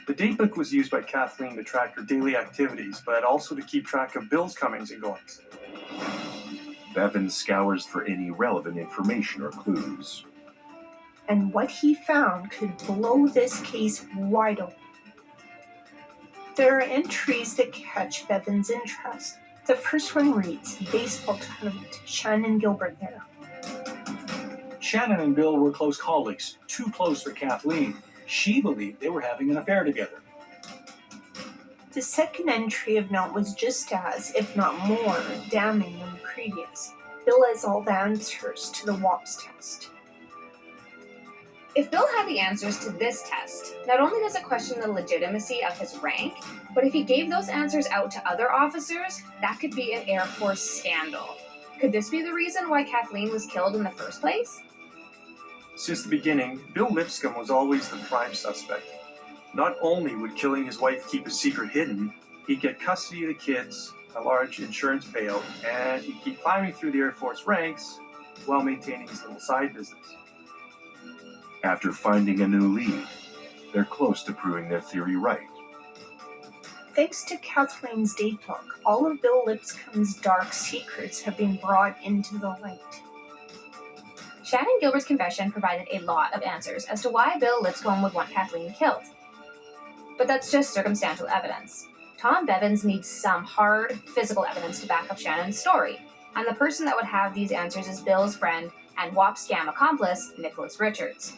The date book was used by Kathleen to track her daily activities, but also to keep track of Bill's comings and goings. Bevins scours for any relevant information or clues. And what he found could blow this case wide open. There are entries that catch Bevins' interest. The first one reads, baseball tournament, Shannon Gilbert there. Shannon and Bill were close colleagues, too close for Kathleen. She believed they were having an affair together. The second entry of note was just as, if not more, damning than the previous. Bill has all the answers to the WAPS test. If Bill had the answers to this test, not only does it question the legitimacy of his rank, but if he gave those answers out to other officers, that could be an Air Force scandal. Could this be the reason why Kathleen was killed in the first place? Since the beginning, Bill Lipscomb was always the prime suspect. Not only would killing his wife keep his secret hidden, he'd get custody of the kids, a large insurance payout, and he'd keep climbing through the Air Force ranks while maintaining his little side business. After finding a new lead, they're close to proving their theory right. Thanks to Kathleen's date book, all of Bill Lipscomb's dark secrets have been brought into the light. Shannon Gilbert's confession provided a lot of answers as to why Bill Lipscomb would want Kathleen killed. But that's just circumstantial evidence. Tom Bevins needs some hard, physical evidence to back up Shannon's story, and the person that would have these answers is Bill's friend and WAP scam accomplice, Nicholas Richards.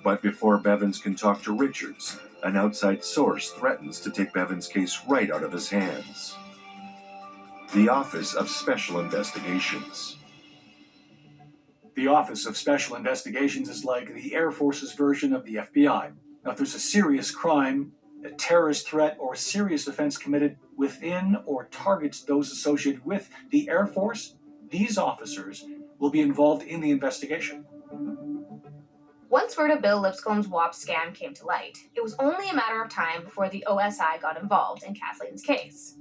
But before Bevins can talk to Richards, an outside source threatens to take Bevins' case right out of his hands. The Office of Special Investigations. The Office of Special Investigations is like the Air Force's version of the FBI. Now, if there's a serious crime, a terrorist threat, or a serious offense committed within or targets those associated with the Air Force, these officers will be involved in the investigation. Once word of Bill Lipscomb's WAP scam came to light, it was only a matter of time before the OSI got involved in Kathleen's case.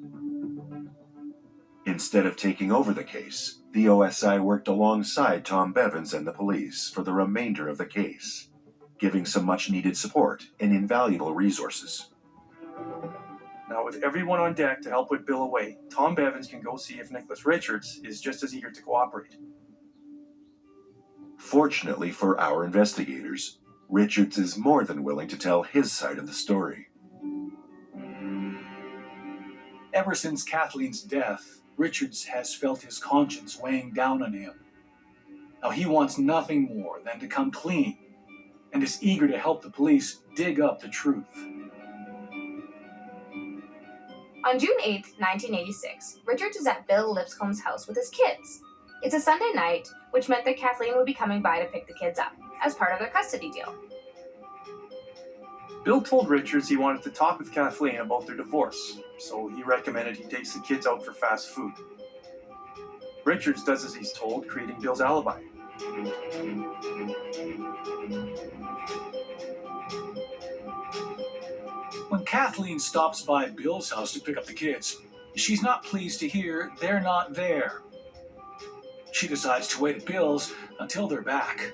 Instead of taking over the case, the OSI worked alongside Tom Bevins and the police for the remainder of the case, giving some much-needed support and invaluable resources. Now, with everyone on deck to help put Bill away, Tom Bevins can go see if Nicholas Richards is just as eager to cooperate. Fortunately for our investigators, Richards is more than willing to tell his side of the story. Ever since Kathleen's death, Richards has felt his conscience weighing down on him. Now, he wants nothing more than to come clean and is eager to help the police dig up the truth. On June 8, 1986, Richards is at Bill Lipscomb's house with his kids. It's a Sunday night, which meant that Kathleen would be coming by to pick the kids up, as part of their custody deal. Bill told Richards he wanted to talk with Kathleen about their divorce, so he recommended he takes the kids out for fast food. Richards does as he's told, creating Bill's alibi. When Kathleen stops by Bill's house to pick up the kids, she's not pleased to hear they're not there. She decides to wait at Bill's until they're back.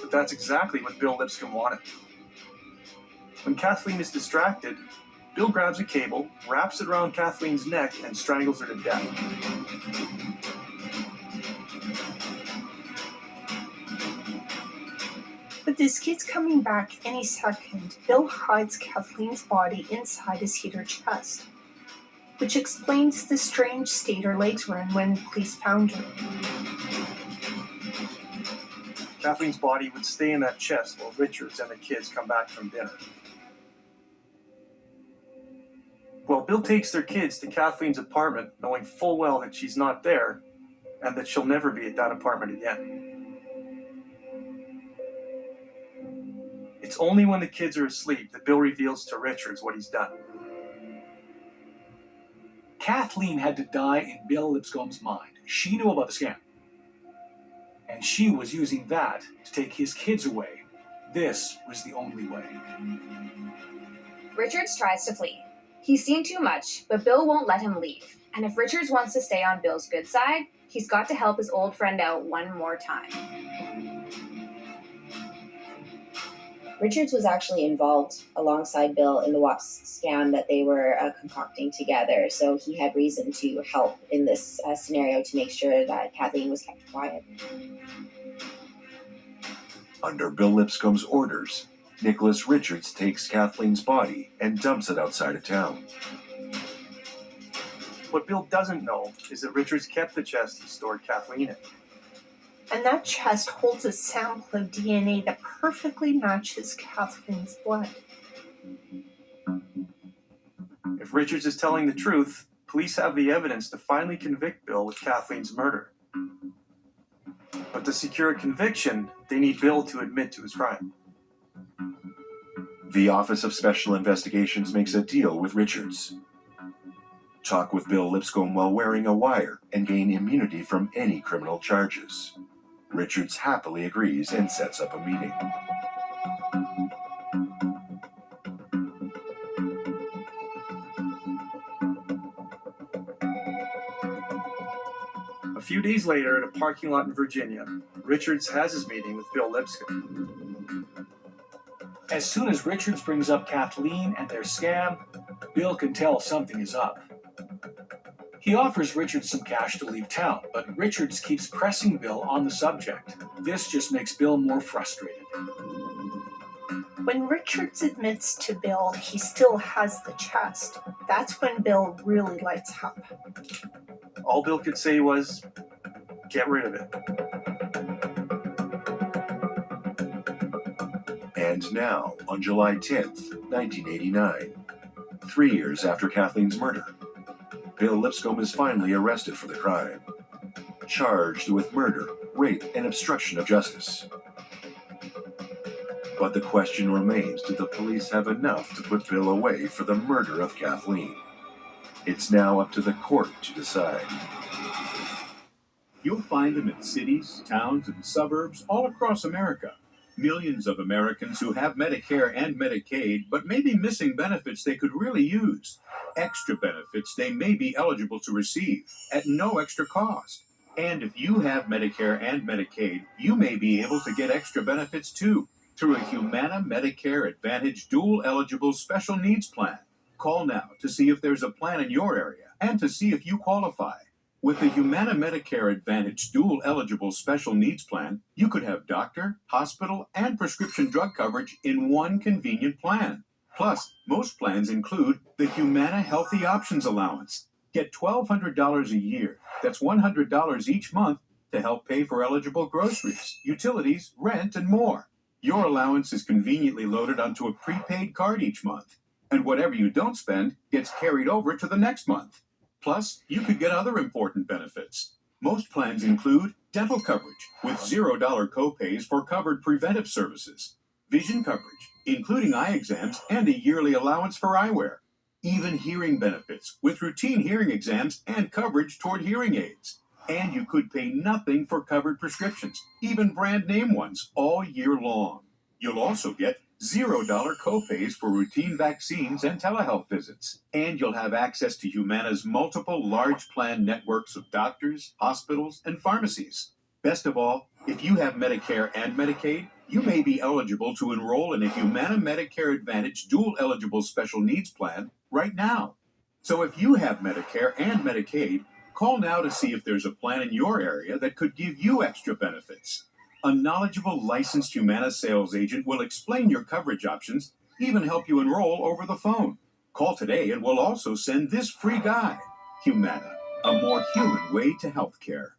But that's exactly what Bill Lipscomb wanted. When Kathleen is distracted, Bill grabs a cable, wraps it around Kathleen's neck, and strangles her to death. With his kids coming back any second, Bill hides Kathleen's body inside his heater chest, which explains the strange state her legs were in when police found her. Kathleen's body would stay in that chest while Richards and the kids come back from dinner. Well, Bill takes their kids to Kathleen's apartment, knowing full well that she's not there, and that she'll never be at that apartment again. It's only when the kids are asleep that Bill reveals to Richards what he's done. Kathleen had to die in Bill Lipscomb's mind. She knew about the scam. And she was using that to take his kids away. This was the only way. Richards tries to flee. He's seen too much, but Bill won't let him leave. And if Richards wants to stay on Bill's good side, he's got to help his old friend out one more time. Richards was actually involved alongside Bill in the WAPS scam that they were concocting together, so he had reason to help in this scenario to make sure that Kathleen was kept quiet. Under Bill Lipscomb's orders, Nicholas Richards takes Kathleen's body and dumps it outside of town. What Bill doesn't know is that Richards kept the chest and stored Kathleen in it. And that chest holds a sample of DNA that perfectly matches Kathleen's blood. If Richards is telling the truth, police have the evidence to finally convict Bill with Kathleen's murder. But to secure a conviction, they need Bill to admit to his crime. The Office of Special Investigations makes a deal with Richards. Talk with Bill Lipscomb while wearing a wire and gain immunity from any criminal charges. Richards happily agrees and sets up a meeting. A few days later, at a parking lot in Virginia, Richards has his meeting with Bill Lipscomb. As soon as Richards brings up Kathleen and their scam, Bill can tell something is up. He offers Richards some cash to leave town, but Richards keeps pressing Bill on the subject. This just makes Bill more frustrated. When Richards admits to Bill he still has the chest, that's when Bill really lights up. All Bill could say was, "Get rid of it." And now, on July 10th, 1989, 3 years after Kathleen's murder, Bill Lipscomb is finally arrested for the crime, charged with murder, rape, and obstruction of justice. But the question remains, did the police have enough to put Bill away for the murder of Kathleen? It's now up to the court to decide. You'll find them in cities, towns, and suburbs all across America. Millions of Americans who have Medicare and Medicaid, but may be missing benefits they could really use. Extra benefits they may be eligible to receive at no extra cost. And if you have Medicare and Medicaid, you may be able to get extra benefits too through a Humana Medicare Advantage dual eligible special needs plan. Call now to see if there's a plan in your area and to see if you qualify. With the Humana Medicare Advantage dual eligible special needs plan, you could have doctor, hospital, and prescription drug coverage in one convenient plan. Plus, most plans include the Humana Healthy Options Allowance. Get $1,200 a year. That's $100 each month to help pay for eligible groceries, utilities, rent, and more. Your allowance is conveniently loaded onto a prepaid card each month. And whatever you don't spend gets carried over to the next month. Plus, you could get other important benefits. Most plans include dental coverage with $0 copays for covered preventive services, vision coverage, including eye exams and a yearly allowance for eyewear, even hearing benefits with routine hearing exams and coverage toward hearing aids. And you could pay nothing for covered prescriptions, even brand name ones, all year long. You'll also get $0 copays for routine vaccines and telehealth visits. And you'll have access to Humana's multiple large plan networks of doctors, hospitals, and pharmacies. Best of all, if you have Medicare and Medicaid, you may be eligible to enroll in a Humana Medicare Advantage dual eligible special needs plan right now. So if you have Medicare and Medicaid, call now to see if there's a plan in your area that could give you extra benefits. A knowledgeable licensed Humana sales agent will explain your coverage options, even help you enroll over the phone. Call today and we'll also send this free guide. Humana, a more human way to healthcare.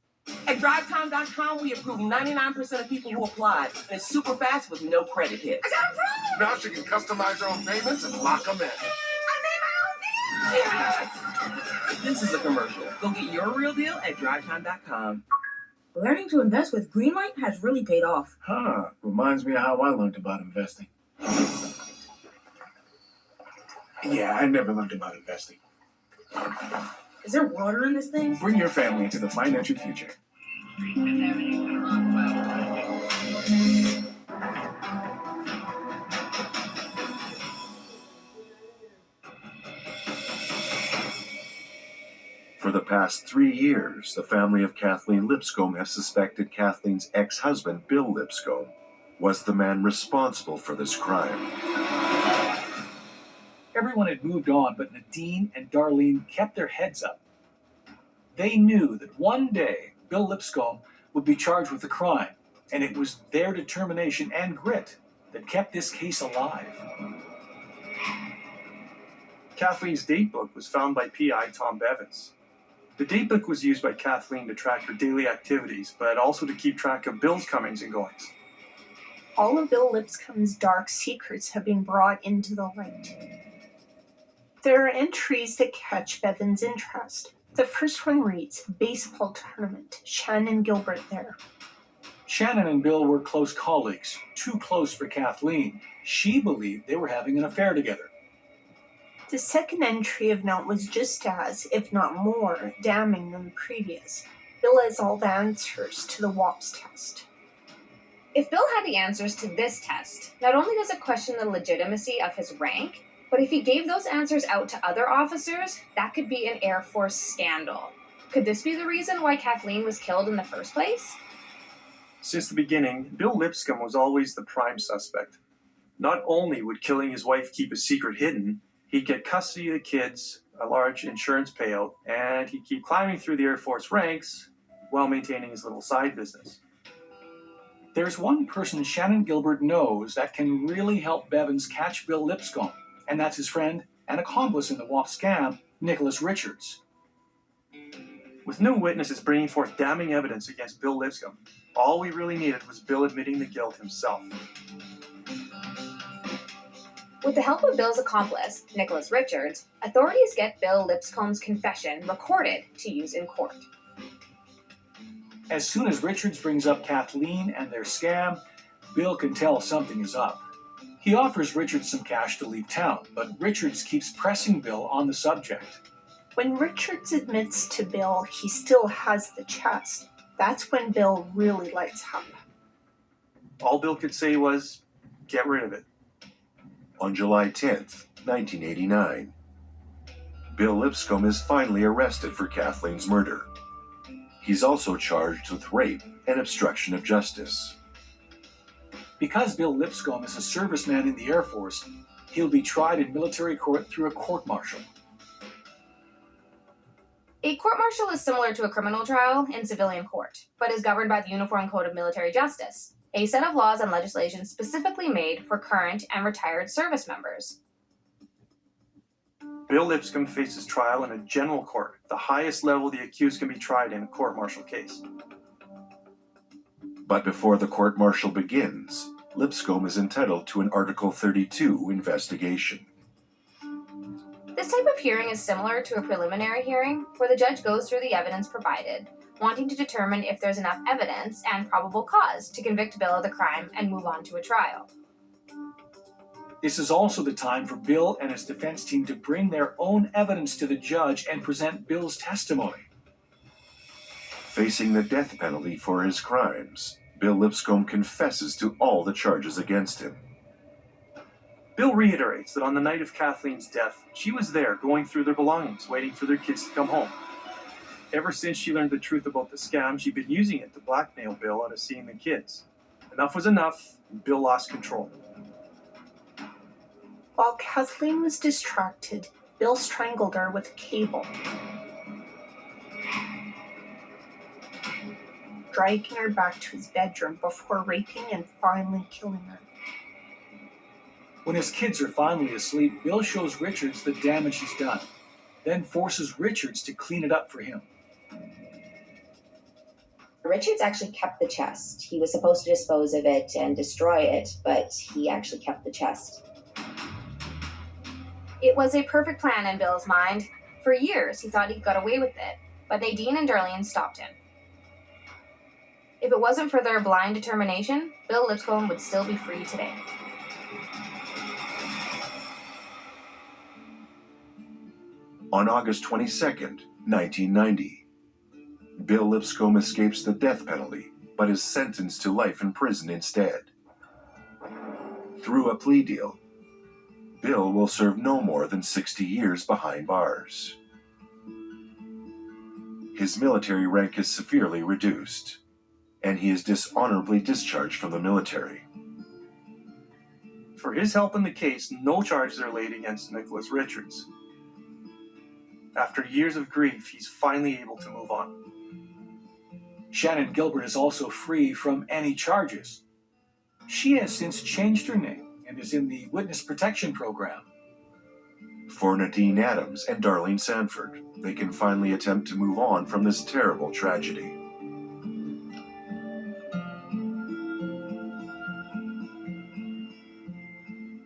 At DriveTime.com, we approve 99% of people who apply, and it's super fast with no credit hits. I got approved! Now she can customize her own payments and lock them in. I made my own deal! Yes! This is a commercial. Go get your real deal at DriveTime.com. Learning to invest with Greenlight has really paid off. Reminds me of how I learned about investing. Yeah, I never learned about investing. Is there water in this thing? Bring your family into the financial future. For the past 3 years, the family of Kathleen Lipscomb has suspected Kathleen's ex-husband, Bill Lipscomb, was the man responsible for this crime. Everyone had moved on, but Nadine and Darlene kept their heads up. They knew that one day Bill Lipscomb would be charged with the crime, and it was their determination and grit that kept this case alive. Kathleen's date book was found by PI Tom Bevins. The date book was used by Kathleen to track her daily activities, but also to keep track of Bill's comings and goings. All of Bill Lipscomb's dark secrets have been brought into the light. There are entries that catch Bevan's interest. The first one reads, baseball tournament, Shannon Gilbert there. Shannon and Bill were close colleagues, too close for Kathleen. She believed they were having an affair together. The second entry of note was just as, if not more, damning than the previous. Bill has all the answers to the WAPS test. If Bill had the answers to this test, not only does it question the legitimacy of his rank, but if he gave those answers out to other officers, that could be an Air Force scandal. Could this be the reason why Kathleen was killed in the first place? Since the beginning, Bill Lipscomb was always the prime suspect. Not only would killing his wife keep a secret hidden, he'd get custody of the kids, a large insurance payout, and he'd keep climbing through the Air Force ranks while maintaining his little side business. There's one person Shannon Gilbert knows that can really help Bevins catch Bill Lipscomb, and that's his friend and accomplice in the WAP scam, Nicholas Richards. With no witnesses bringing forth damning evidence against Bill Lipscomb, all we really needed was Bill admitting the guilt himself. With the help of Bill's accomplice, Nicholas Richards, authorities get Bill Lipscomb's confession recorded to use in court. As soon as Richards brings up Kathleen and their scam, Bill can tell something is up. He offers Richards some cash to leave town, but Richards keeps pressing Bill on the subject. When Richards admits to Bill he still has the chest, that's when Bill really lights up. All Bill could say was, get rid of it. On July 10th, 1989, Bill Lipscomb is finally arrested for Kathleen's murder. He's also charged with rape and obstruction of justice. Because Bill Lipscomb is a serviceman in the Air Force, he'll be tried in military court through a court-martial. A court-martial is similar to a criminal trial in civilian court, but is governed by the Uniform Code of Military Justice, a set of laws and legislation specifically made for current and retired service members. Bill Lipscomb faces trial in a general court, the highest level the accused can be tried in a court-martial case. But before the court-martial begins, Lipscomb is entitled to an Article 32 investigation. This type of hearing is similar to a preliminary hearing, where the judge goes through the evidence provided, wanting to determine if there's enough evidence and probable cause to convict Bill of the crime and move on to a trial. This is also the time for Bill and his defense team to bring their own evidence to the judge and present Bill's testimony. Facing the death penalty for his crimes, Bill Lipscomb confesses to all the charges against him. Bill reiterates that on the night of Kathleen's death, she was there going through their belongings, waiting for their kids to come home. Ever since she learned the truth about the scam, she'd been using it to blackmail Bill out of seeing the kids. Enough was enough, and Bill lost control. While Kathleen was distracted, Bill strangled her with a cable, dragging her back to his bedroom before raping and finally killing her. When his kids are finally asleep, Bill shows Richards the damage he's done, then forces Richards to clean it up for him. Richards actually kept the chest. He was supposed to dispose of it and destroy it, but he actually kept the chest. It was a perfect plan in Bill's mind. For years, he thought he got away with it, but Nadine and Darlene stopped him. If it wasn't for their blind determination, Bill Lipscomb would still be free today. On August 22nd, 1990. Bill Lipscomb escapes the death penalty, but is sentenced to life in prison instead. Through a plea deal, Bill will serve no more than 60 years behind bars. His military rank is severely reduced, and he is dishonorably discharged from the military. For his help in the case, no charges are laid against Nicholas Richards. After years of grief, he's finally able to move on. Shannon Gilbert is also free from any charges. She has since changed her name and is in the Witness Protection Program. For Nadine Adams and Darlene Sanford, they can finally attempt to move on from this terrible tragedy.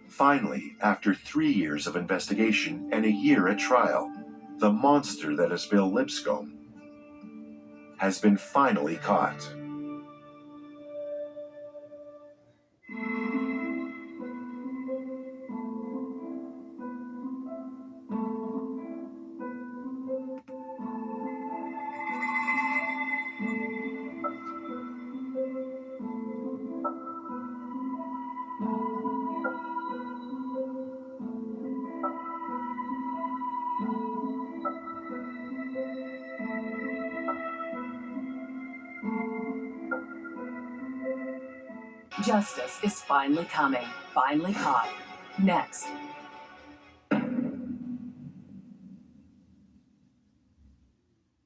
Finally, after 3 years of investigation and a year at trial, the monster that is Bill Lipscomb has been finally caught. Justice is finally coming, finally caught. Next.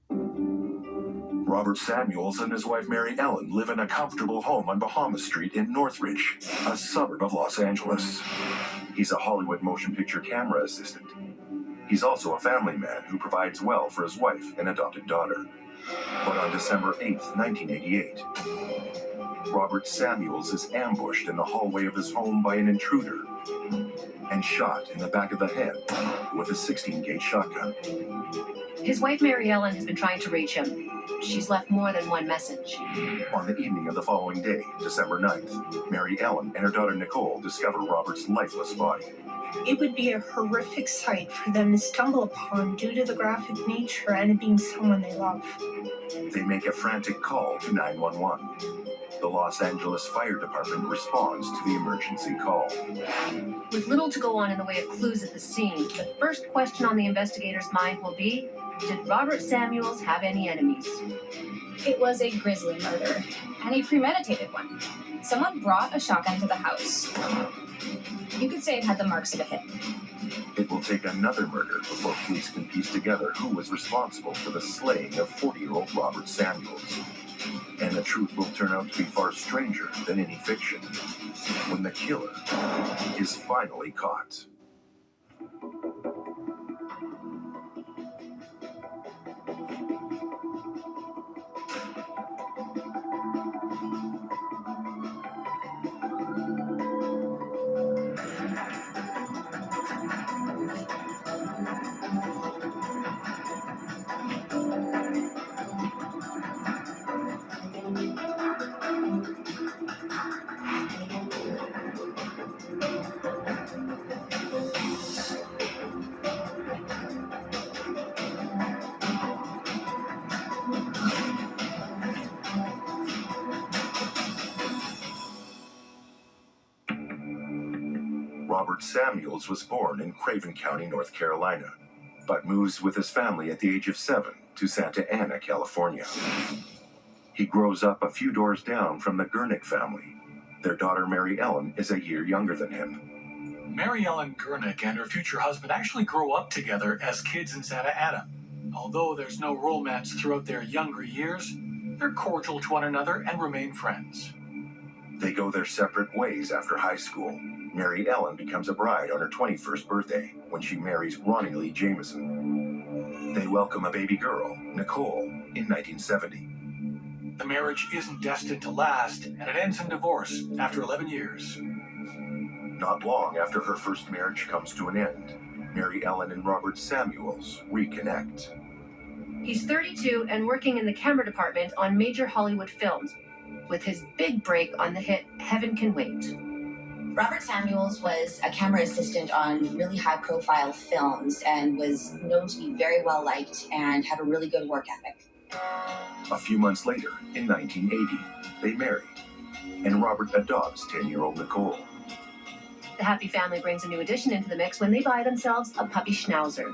Robert Samuels and his wife Mary Ellen live in a comfortable home on Bahama Street in Northridge, a suburb of Los Angeles. He's a Hollywood motion picture camera assistant. He's also a family man who provides well for his wife and adopted daughter. But on December 8th, 1988, Robert Samuels is ambushed in the hallway of his home by an intruder and shot in the back of the head with a 16-gauge shotgun. His wife Mary Ellen has been trying to reach him. She's left more than one message. On the evening of the following day, December 9th, Mary Ellen and her daughter Nicole discover Robert's lifeless body. It would be a horrific sight for them to stumble upon due to the graphic nature and it being someone they love. They make a frantic call to 911. The Los Angeles Fire Department responds to the emergency call. With little to go on in the way of clues at the scene, the first question on the investigator's mind will be, did Robert Samuels have any enemies? It was a grisly murder, and a premeditated one. Someone brought a shotgun to the house. You could say it had the marks of a hit. It will take another murder before police can piece together who was responsible for the slaying of 40-year-old Robert Samuels. And the truth will turn out to be far stranger than any fiction when the killer is finally caught. Robert Samuels was born in Craven County, North Carolina, but moves with his family at the age of 7 to Santa Ana, California. He grows up a few doors down from the Gurnick family. Their daughter, Mary Ellen, is a year younger than him. Mary Ellen Gurnick and her future husband actually grow up together as kids in Santa Ana. Although there's no romance throughout their younger years, they're cordial to one another and remain friends. They go their separate ways after high school. Mary Ellen becomes a bride on her 21st birthday when she marries Ronnie Lee Jameson. They welcome a baby girl, Nicole, in 1970. The marriage isn't destined to last, and it ends in divorce after 11 years. Not long after her first marriage comes to an end, Mary Ellen and Robert Samuels reconnect. He's 32 and working in the camera department on major Hollywood films, with his big break on the hit Heaven Can Wait. Robert Samuels was a camera assistant on really high-profile films and was known to be very well-liked and had a really good work ethic. A few months later, in 1980, they marry, and Robert adopts 10-year-old Nicole. The happy family brings a new addition into the mix when they buy themselves a puppy schnauzer.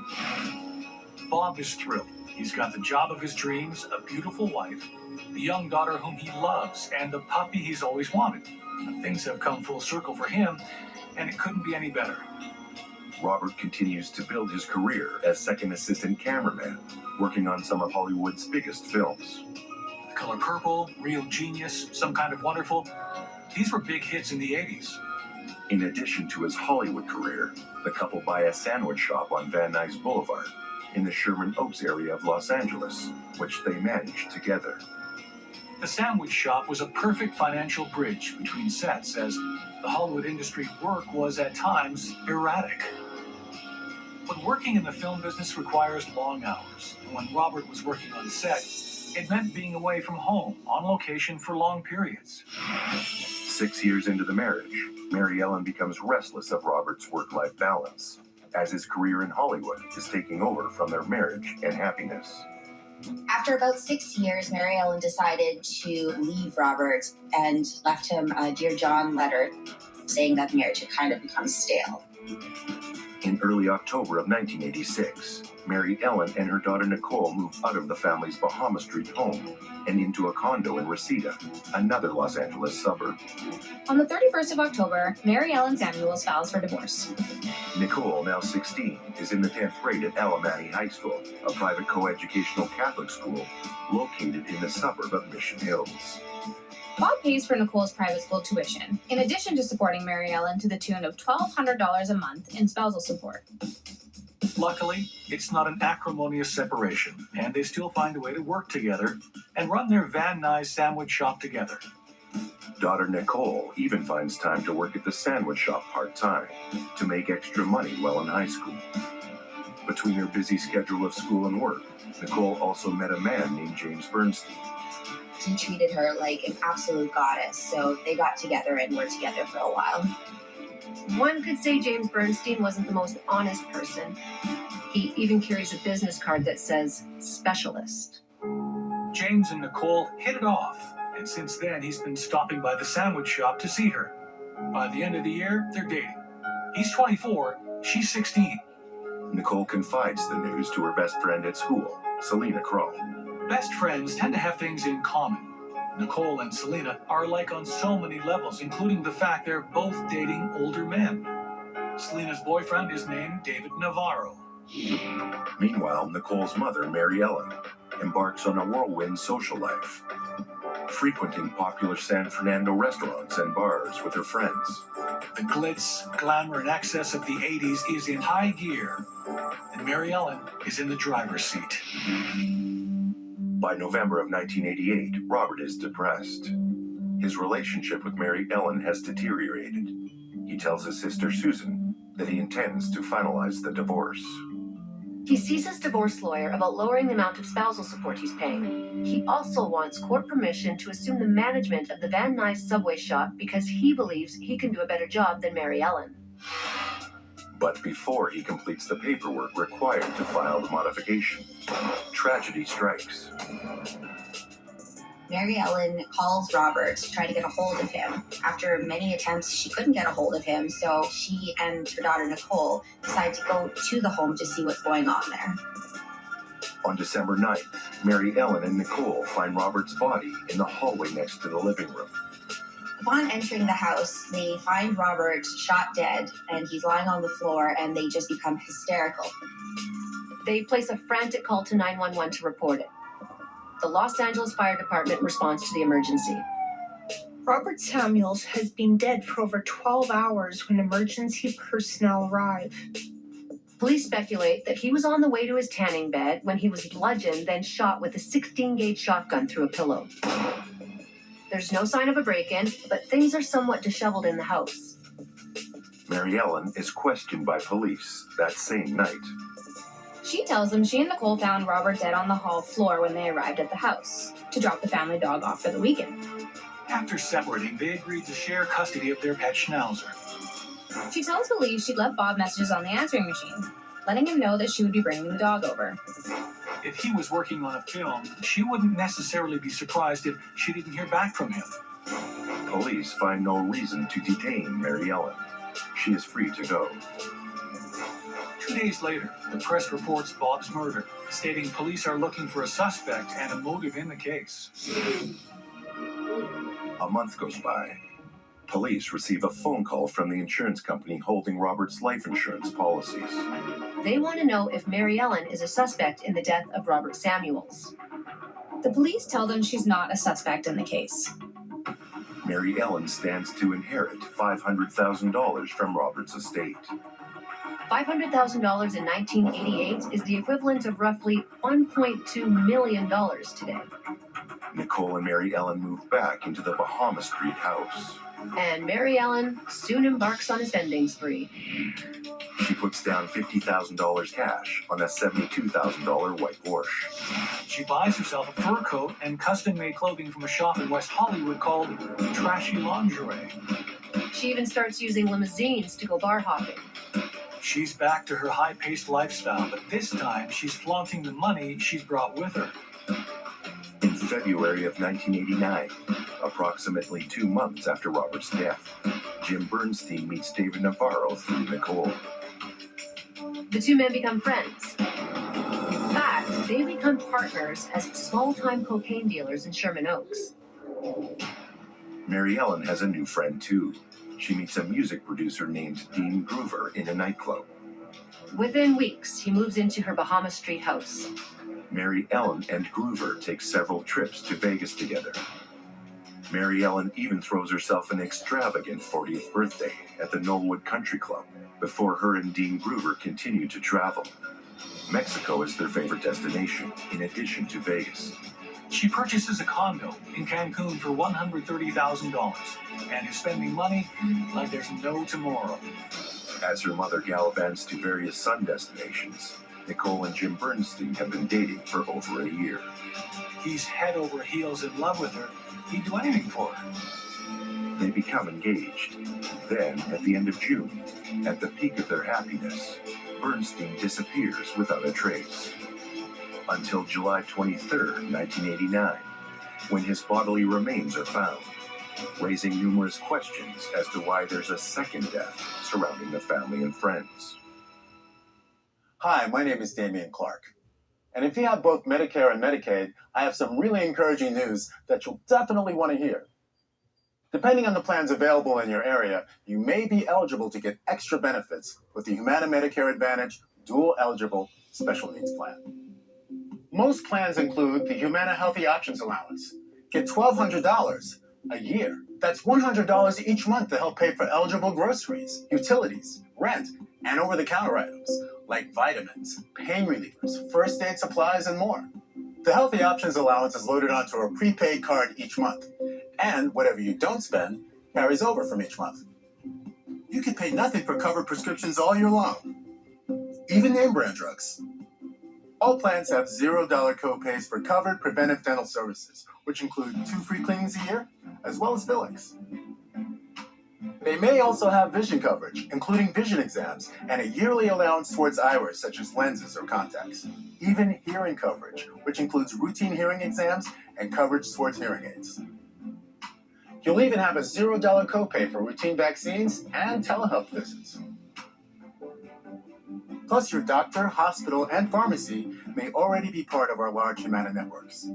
Bob is thrilled. He's got the job of his dreams, a beautiful wife, a young daughter whom he loves, and the puppy he's always wanted. Things have come full circle for him, and it couldn't be any better. Robert continues to build his career as second assistant cameraman, working on some of Hollywood's biggest films. The Color Purple, Real Genius, Some Kind of Wonderful. These were big hits in the 80s. In addition to his Hollywood career, the couple buy a sandwich shop on Van Nuys Boulevard in the Sherman Oaks area of Los Angeles, which they manage together. The sandwich shop was a perfect financial bridge between sets, as the Hollywood industry work was at times erratic. But working in the film business requires long hours, and when Robert was working on set, it meant being away from home, on location for long periods. 6 years into the marriage, Mary Ellen becomes restless of Robert's work-life balance, as his career in Hollywood is taking over from their marriage and happiness. After about 6 years, Mary Ellen decided to leave Robert and left him a Dear John letter saying that the marriage had kind of become stale. In early October of 1986, Mary Ellen and her daughter Nicole moved out of the family's Bahama Street home and into a condo in Reseda, another Los Angeles suburb. On the 31st of October, Mary Ellen Samuels files for divorce. Nicole, now 16, is in the 10th grade at Alamani High School, a private coeducational Catholic school located in the suburb of Mission Hills. Bob pays for Nicole's private school tuition, in addition to supporting Mary Ellen to the tune of $1,200 a month in spousal support. Luckily, it's not an acrimonious separation, and they still find a way to work together and run their Van Nuys sandwich shop together. Daughter Nicole even finds time to work at the sandwich shop part-time to make extra money while in high school. Between her busy schedule of school and work, Nicole also met a man named James Bernstein. He treated her like an absolute goddess, so they got together and were together for a while. One could say James Bernstein wasn't the most honest person. He even carries a business card that says specialist. James and Nicole hit it off, and since then he's been stopping by the sandwich shop to see her. By the end of the year, they're dating. He's 24, she's 16. Nicole confides the news to her best friend at school, Selena Crow. Best friends tend to have things in common. Nicole and Selena are alike on so many levels, including the fact they're both dating older men. Selena's boyfriend is named David Navarro. Meanwhile, Nicole's mother, Mary Ellen, embarks on a whirlwind social life, frequenting popular San Fernando restaurants and bars with her friends. The glitz, glamour, and excess of the 80s is in high gear, and Mary Ellen is in the driver's seat. By November of 1988, Robert is depressed. His relationship with Mary Ellen has deteriorated. He tells his sister Susan that he intends to finalize the divorce. He sees his divorce lawyer about lowering the amount of spousal support he's paying. He also wants court permission to assume the management of the Van Nuys subway shop because he believes he can do a better job than Mary Ellen. But before he completes the paperwork required to file the modification, tragedy strikes. Mary Ellen calls Robert to try to get a hold of him. After many attempts, she couldn't get a hold of him, so she and her daughter Nicole decide to go to the home to see what's going on there. On December 9th, Mary Ellen and Nicole find Robert's body in the hallway next to the living room. Upon entering the house, they find Robert shot dead, and he's lying on the floor, and they just become hysterical. They place a frantic call to 911 to report it. The Los Angeles Fire Department responds to the emergency. Robert Samuels has been dead for over 12 hours when emergency personnel arrive. Police speculate that he was on the way to his tanning bed when he was bludgeoned, then shot with a 16-gauge shotgun through a pillow. There's no sign of a break-in, but things are somewhat disheveled in the house. Mary Ellen is questioned by police that same night. She tells them she and Nicole found Robert dead on the hall floor when they arrived at the house to drop the family dog off for the weekend. After separating, they agreed to share custody of their pet schnauzer. She tells police she'd left Bob messages on the answering machine, letting him know that she would be bringing the dog over. If he was working on a film, she wouldn't necessarily be surprised if she didn't hear back from him. Police find no reason to detain Mary Ellen. She is free to go. 2 days later, the press reports Bob's murder, stating police are looking for a suspect and a motive in the case. A month goes by. Police receive a phone call from the insurance company holding Robert's life insurance policies. They want to know if Mary Ellen is a suspect in the death of Robert Samuels. The police tell them she's not a suspect in the case. Mary Ellen stands to inherit $500,000 from Robert's estate. $500,000 in 1988 is the equivalent of roughly $1.2 million today. Nicole and Mary Ellen move back into the Bahama Street house. And Mary Ellen soon embarks on a spending spree. She puts down $50,000 cash on a $72,000 white Porsche. She buys herself a fur coat and custom-made clothing from a shop in West Hollywood called Trashy Lingerie. She even starts using limousines to go bar hopping. She's back to her high-paced lifestyle, but this time she's flaunting the money she's brought with her. In February of 1989, approximately 2 months after Robert's death, Jim Bernstein meets David Navarro through Nicole. The two men become friends. In fact, they become partners as small-time cocaine dealers in Sherman Oaks. Mary Ellen has a new friend too. She meets a music producer named Dean Groover in a nightclub. Within weeks, he moves into her Bahama Street house. Mary Ellen and Groover take several trips to Vegas together. Mary Ellen even throws herself an extravagant 40th birthday at the Knollwood Country Club before her and Dean Groover continue to travel. Mexico is their favorite destination, in addition to Vegas. She purchases a condo in Cancun for $130,000 and is spending money like there's no tomorrow. As her mother gallivants to various sun destinations, Nicole and Jim Bernstein have been dating for over a year. He's head over heels in love with her. He'd do anything for her. They become engaged. Then, at the end of June, at the peak of their happiness, Bernstein disappears without a trace. Until July 23, 1989, when his bodily remains are found, raising numerous questions as to why there's a second death surrounding the family and friends. Hi, my name is Damian Clark. And if you have both Medicare and Medicaid, I have some really encouraging news that you'll definitely want to hear. Depending on the plans available in your area, you may be eligible to get extra benefits with the Humana Medicare Advantage Dual Eligible Special Needs Plan. Most plans include the Humana Healthy Options Allowance. Get $1,200 a year. That's $100 each month to help pay for eligible groceries, utilities, rent, and over-the-counter items like vitamins, pain relievers, first aid supplies, and more. The Healthy Options Allowance is loaded onto a prepaid card each month, and whatever you don't spend carries over from each month. You can pay nothing for covered prescriptions all year long, even name brand drugs. All plans have $0 copays for covered preventive dental services, which include 2 free cleanings a year, as well as fillings. They may also have vision coverage, including vision exams, and a yearly allowance towards eyewear, such as lenses or contacts. Even hearing coverage, which includes routine hearing exams and coverage towards hearing aids. You'll even have a $0 copay for routine vaccines and telehealth visits. Plus, your doctor, hospital, and pharmacy may already be part of our large Humana networks.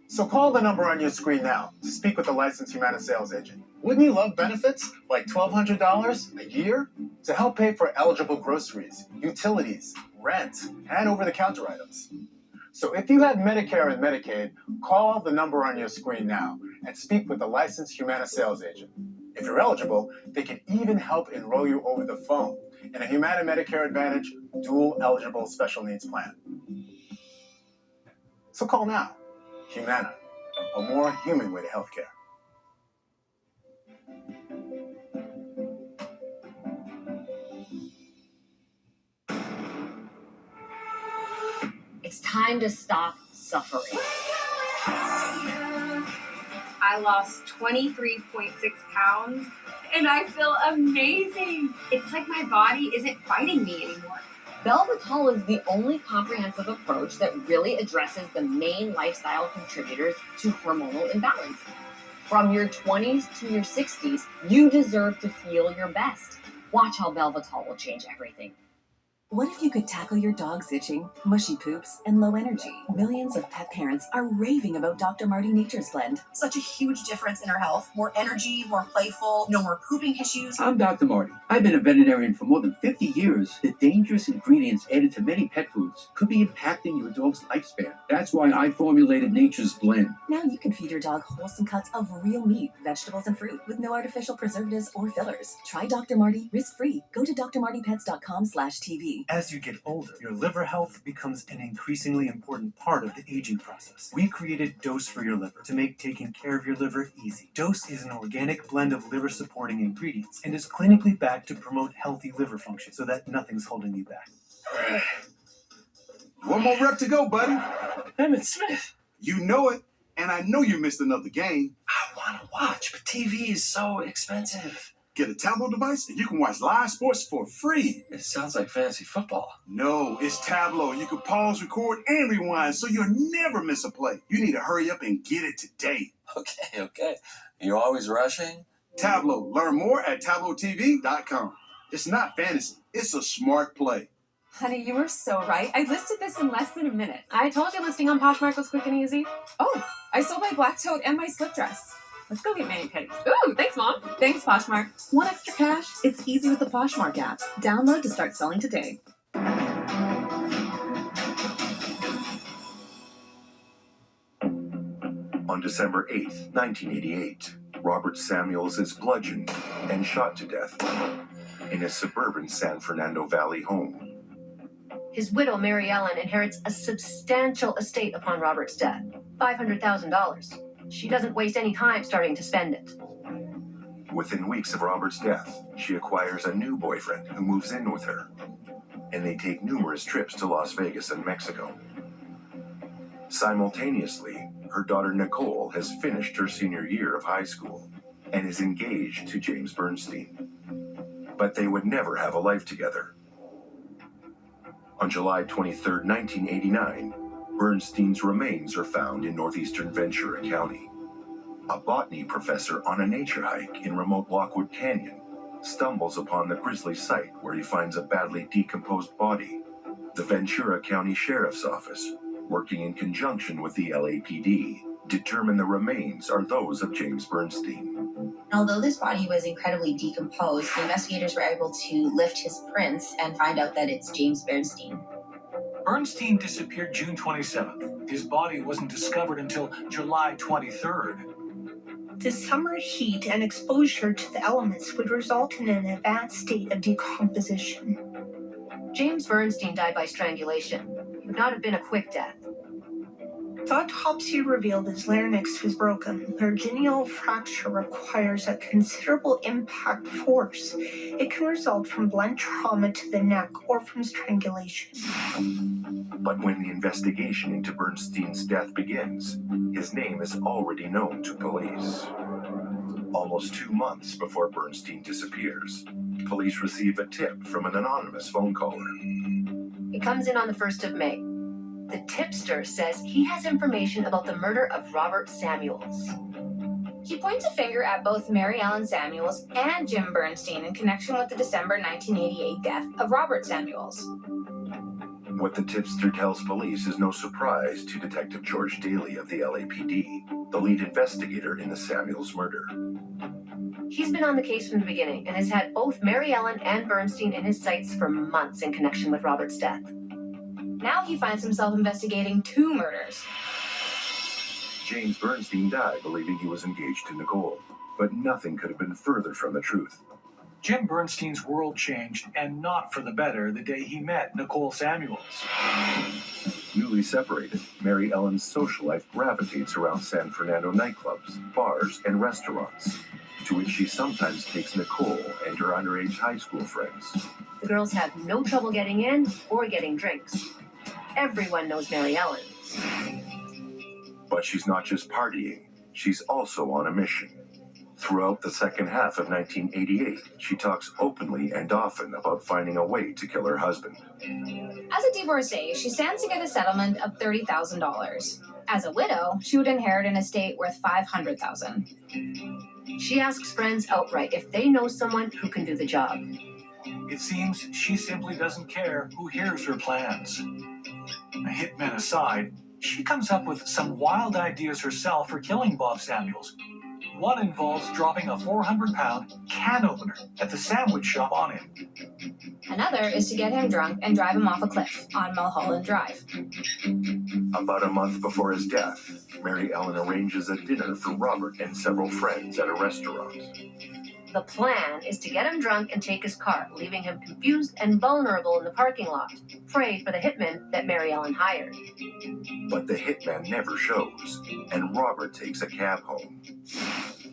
So call the number on your screen now to speak with a licensed Humana sales agent. Wouldn't you love benefits like $1,200 a year to help pay for eligible groceries, utilities, rent, and over-the-counter items? So if you have Medicare and Medicaid, call the number on your screen now and speak with a licensed Humana sales agent. If you're eligible, they can even help enroll you over the phone in a Humana Medicare Advantage Dual Eligible Special Needs Plan. So call now. Humana, a more human way to healthcare. It's time to stop suffering. I lost 23.6 pounds and I feel amazing. It's like my body isn't fighting me anymore. Belvital is the only comprehensive approach that really addresses the main lifestyle contributors to hormonal imbalance. From your 20s to your 60s, you deserve to feel your best. Watch how Belvital will change everything. What if you could tackle your dog's itching, mushy poops, and low energy? Millions of pet parents are raving about Dr. Marty Nature's Blend. Such a huge difference in her health. More energy, more playful, no more pooping issues. I'm Dr. Marty. I've been a veterinarian for more than 50 years. The dangerous ingredients added to many pet foods could be impacting your dog's lifespan. That's why I formulated Nature's Blend. Now you can feed your dog wholesome cuts of real meat, vegetables, and fruit with no artificial preservatives or fillers. Try Dr. Marty risk-free. Go to drmartypets.com/TV. As you get older, your liver health becomes an increasingly important part of the aging process. We created Dose for your liver to make taking care of your liver easy. Dose is an organic blend of liver-supporting ingredients and is clinically backed to promote healthy liver function so that nothing's holding you back. One more rep to go, buddy. Emmett Smith. You know it, and I know you missed another game. I want to watch, but TV is so expensive. Get a Tablo device and you can watch live sports for free. It sounds like fantasy football. No, it's Tablo. You can pause, record, and rewind so you'll never miss a play. You need to hurry up and get it today. Okay. You always rushing? Tablo. Learn more at tablotv.com. It's not fantasy. It's a smart play. Honey, you were so right. I listed this in less than a minute. I told you listing on Poshmark was quick and easy. Oh, I sold my black tote and my slip dress. Let's go get mani-pedis. Ooh, thanks, Mom. Thanks, Poshmark. Want extra cash? It's easy with the Poshmark app. Download to start selling today. On December 8th, 1988, Robert Samuels is bludgeoned and shot to death in his suburban San Fernando Valley home. His widow, Mary Ellen, inherits a substantial estate upon Robert's death, $500,000. She doesn't waste any time starting to spend it. Within weeks of Robert's death, she acquires a new boyfriend who moves in with her, and they take numerous trips to Las Vegas and Mexico. Simultaneously, her daughter Nicole has finished her senior year of high school and is engaged to James Bernstein. But they would never have a life together. On July 23, 1989, Bernstein's remains are found in northeastern Ventura County. A botany professor on a nature hike in remote Lockwood Canyon stumbles upon the grisly site where he finds a badly decomposed body. The Ventura County Sheriff's Office, working in conjunction with the LAPD, determine the remains are those of James Bernstein. Although this body was incredibly decomposed, the investigators were able to lift his prints and find out that it's James Bernstein. Bernstein disappeared June 27th. His body wasn't discovered until July 23rd. The summer heat and exposure to the elements would result in an advanced state of decomposition. James Bernstein died by strangulation. It would not have been a quick death. The autopsy revealed his larynx was broken. Laryngeal fracture requires a considerable impact force. It can result from blunt trauma to the neck or from strangulation. But when the investigation into Bernstein's death begins, his name is already known to police. Almost 2 months before Bernstein disappears, police receive a tip from an anonymous phone caller. It comes in on the 1st of May. The tipster says he has information about the murder of Robert Samuels. He points a finger at both Mary Ellen Samuels and Jim Bernstein in connection with the December 1988 death of Robert Samuels. What the tipster tells police is no surprise to Detective George Daly of the LAPD, the lead investigator in the Samuels murder. He's been on the case from the beginning and has had both Mary Ellen and Bernstein in his sights for months in connection with Robert's death. Now he finds himself investigating 2 murders. James Bernstein died believing he was engaged to Nicole, but nothing could have been further from the truth. Jim Bernstein's world changed, and not for the better, the day he met Nicole Samuels. Newly separated, Mary Ellen's social life gravitates around San Fernando nightclubs, bars, and restaurants, to which she sometimes takes Nicole and her underage high school friends. The girls have no trouble getting in or getting drinks. Everyone knows Mary Ellen. But she's not just partying, She's also on a mission. Throughout the second half of 1988, she talks openly and often about finding a way to kill her husband. As a divorcee, she stands to get a settlement of $30,000. As a widow, she would inherit an estate worth $500,000. She asks friends outright if they know someone who can do the job. It seems she simply doesn't care who hears her plans. Hitmen aside, she comes up with some wild ideas herself for killing Bob Samuels. One involves dropping a 400-pound can opener at the sandwich shop on him. Another is to get him drunk and drive him off a cliff on Mulholland Drive. About a month before his death, Mary Ellen arranges a dinner for Robert and several friends at a restaurant. The plan is to get him drunk and take his car, leaving him confused and vulnerable in the parking lot, prey for the hitman that Mary Ellen hired. But the hitman never shows, and Robert takes a cab home.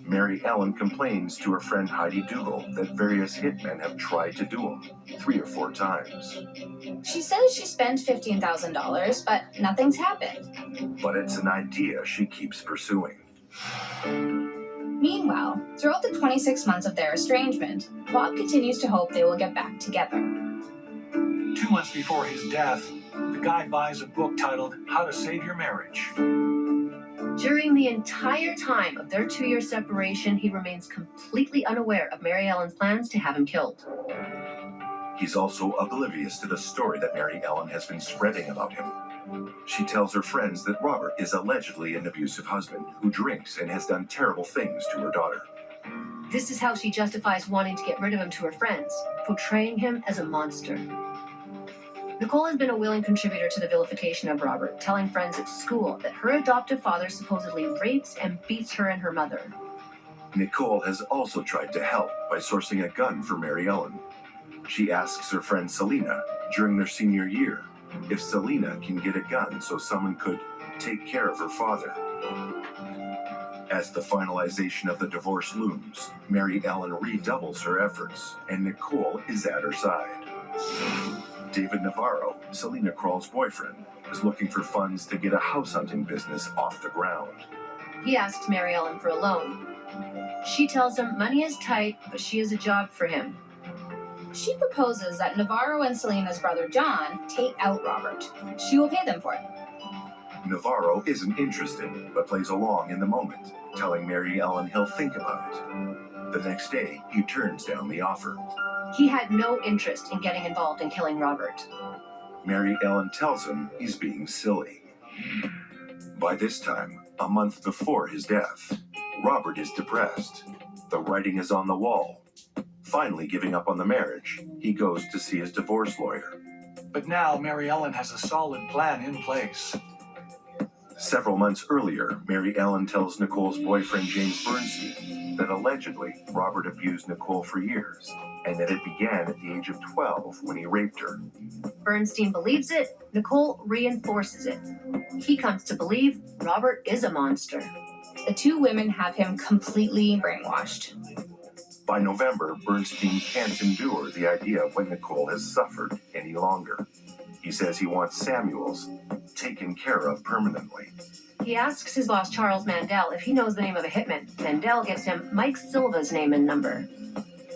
Mary Ellen complains to her friend Heidi Dougal that various hitmen have tried to do him 3 or 4 times. She says she spent $15,000, but nothing's happened. But it's an idea she keeps pursuing. Meanwhile, throughout the 26 months of their estrangement, Bob continues to hope they will get back together. 2 months before his death, the guy buys a book titled How to Save Your Marriage. During the entire time of their 2-year separation, he remains completely unaware of Mary Ellen's plans to have him killed. He's also oblivious to the story that Mary Ellen has been spreading about him. She tells her friends that Robert is allegedly an abusive husband who drinks and has done terrible things to her daughter. This is how she justifies wanting to get rid of him to her friends, portraying him as a monster. Nicole has been a willing contributor to the vilification of Robert, telling friends at school that her adoptive father supposedly rapes and beats her and her mother. Nicole has also tried to help by sourcing a gun for Mary Ellen. She asks her friend Selena during their senior year if Selena can get a gun so someone could take care of her father. As the finalization of the divorce looms, Mary Ellen redoubles her efforts, and Nicole is at her side. David Navarro, Selena Kroll's boyfriend, is looking for funds to get a house hunting business off the ground. He asks Mary Ellen for a loan. She tells him money is tight, but she has a job for him. She proposes that Navarro and Selena's brother John take out Robert. She will pay them for it. Navarro isn't interested, but plays along in the moment, telling Mary Ellen he'll think about it. The next day, he turns down the offer. He had no interest in getting involved in killing Robert. Mary Ellen tells him he's being silly. By this time, a month before his death, Robert is depressed. The writing is on the wall. Finally giving up on the marriage, he goes to see his divorce lawyer. But now Mary Ellen has a solid plan in place. Several months earlier, Mary Ellen tells Nicole's boyfriend James Bernstein that allegedly Robert abused Nicole for years, and that it began at the age of 12 when he raped her. Bernstein believes it, Nicole reinforces it. He comes to believe Robert is a monster. The 2 women have him completely brainwashed. By November, Bernstein can't endure the idea of what Nicole has suffered any longer. He says he wants Samuels taken care of permanently. He asks his boss, Charles Mandel, if he knows the name of a hitman. Mandel gives him Mike Silva's name and number.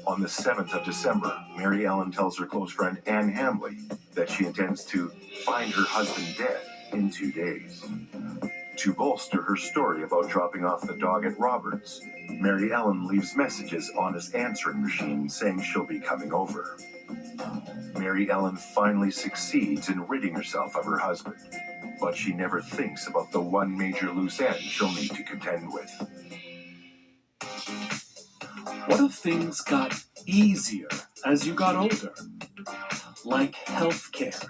On the 7th of December, Mary Ellen tells her close friend Anne Hamley that she intends to find her husband dead in 2 days. To bolster her story about dropping off the dog at Robert's, Mary Ellen leaves messages on his answering machine saying she'll be coming over. Mary Ellen finally succeeds in ridding herself of her husband, but she never thinks about the one major loose end she'll need to contend with. What if things got easier as you got older? Like healthcare.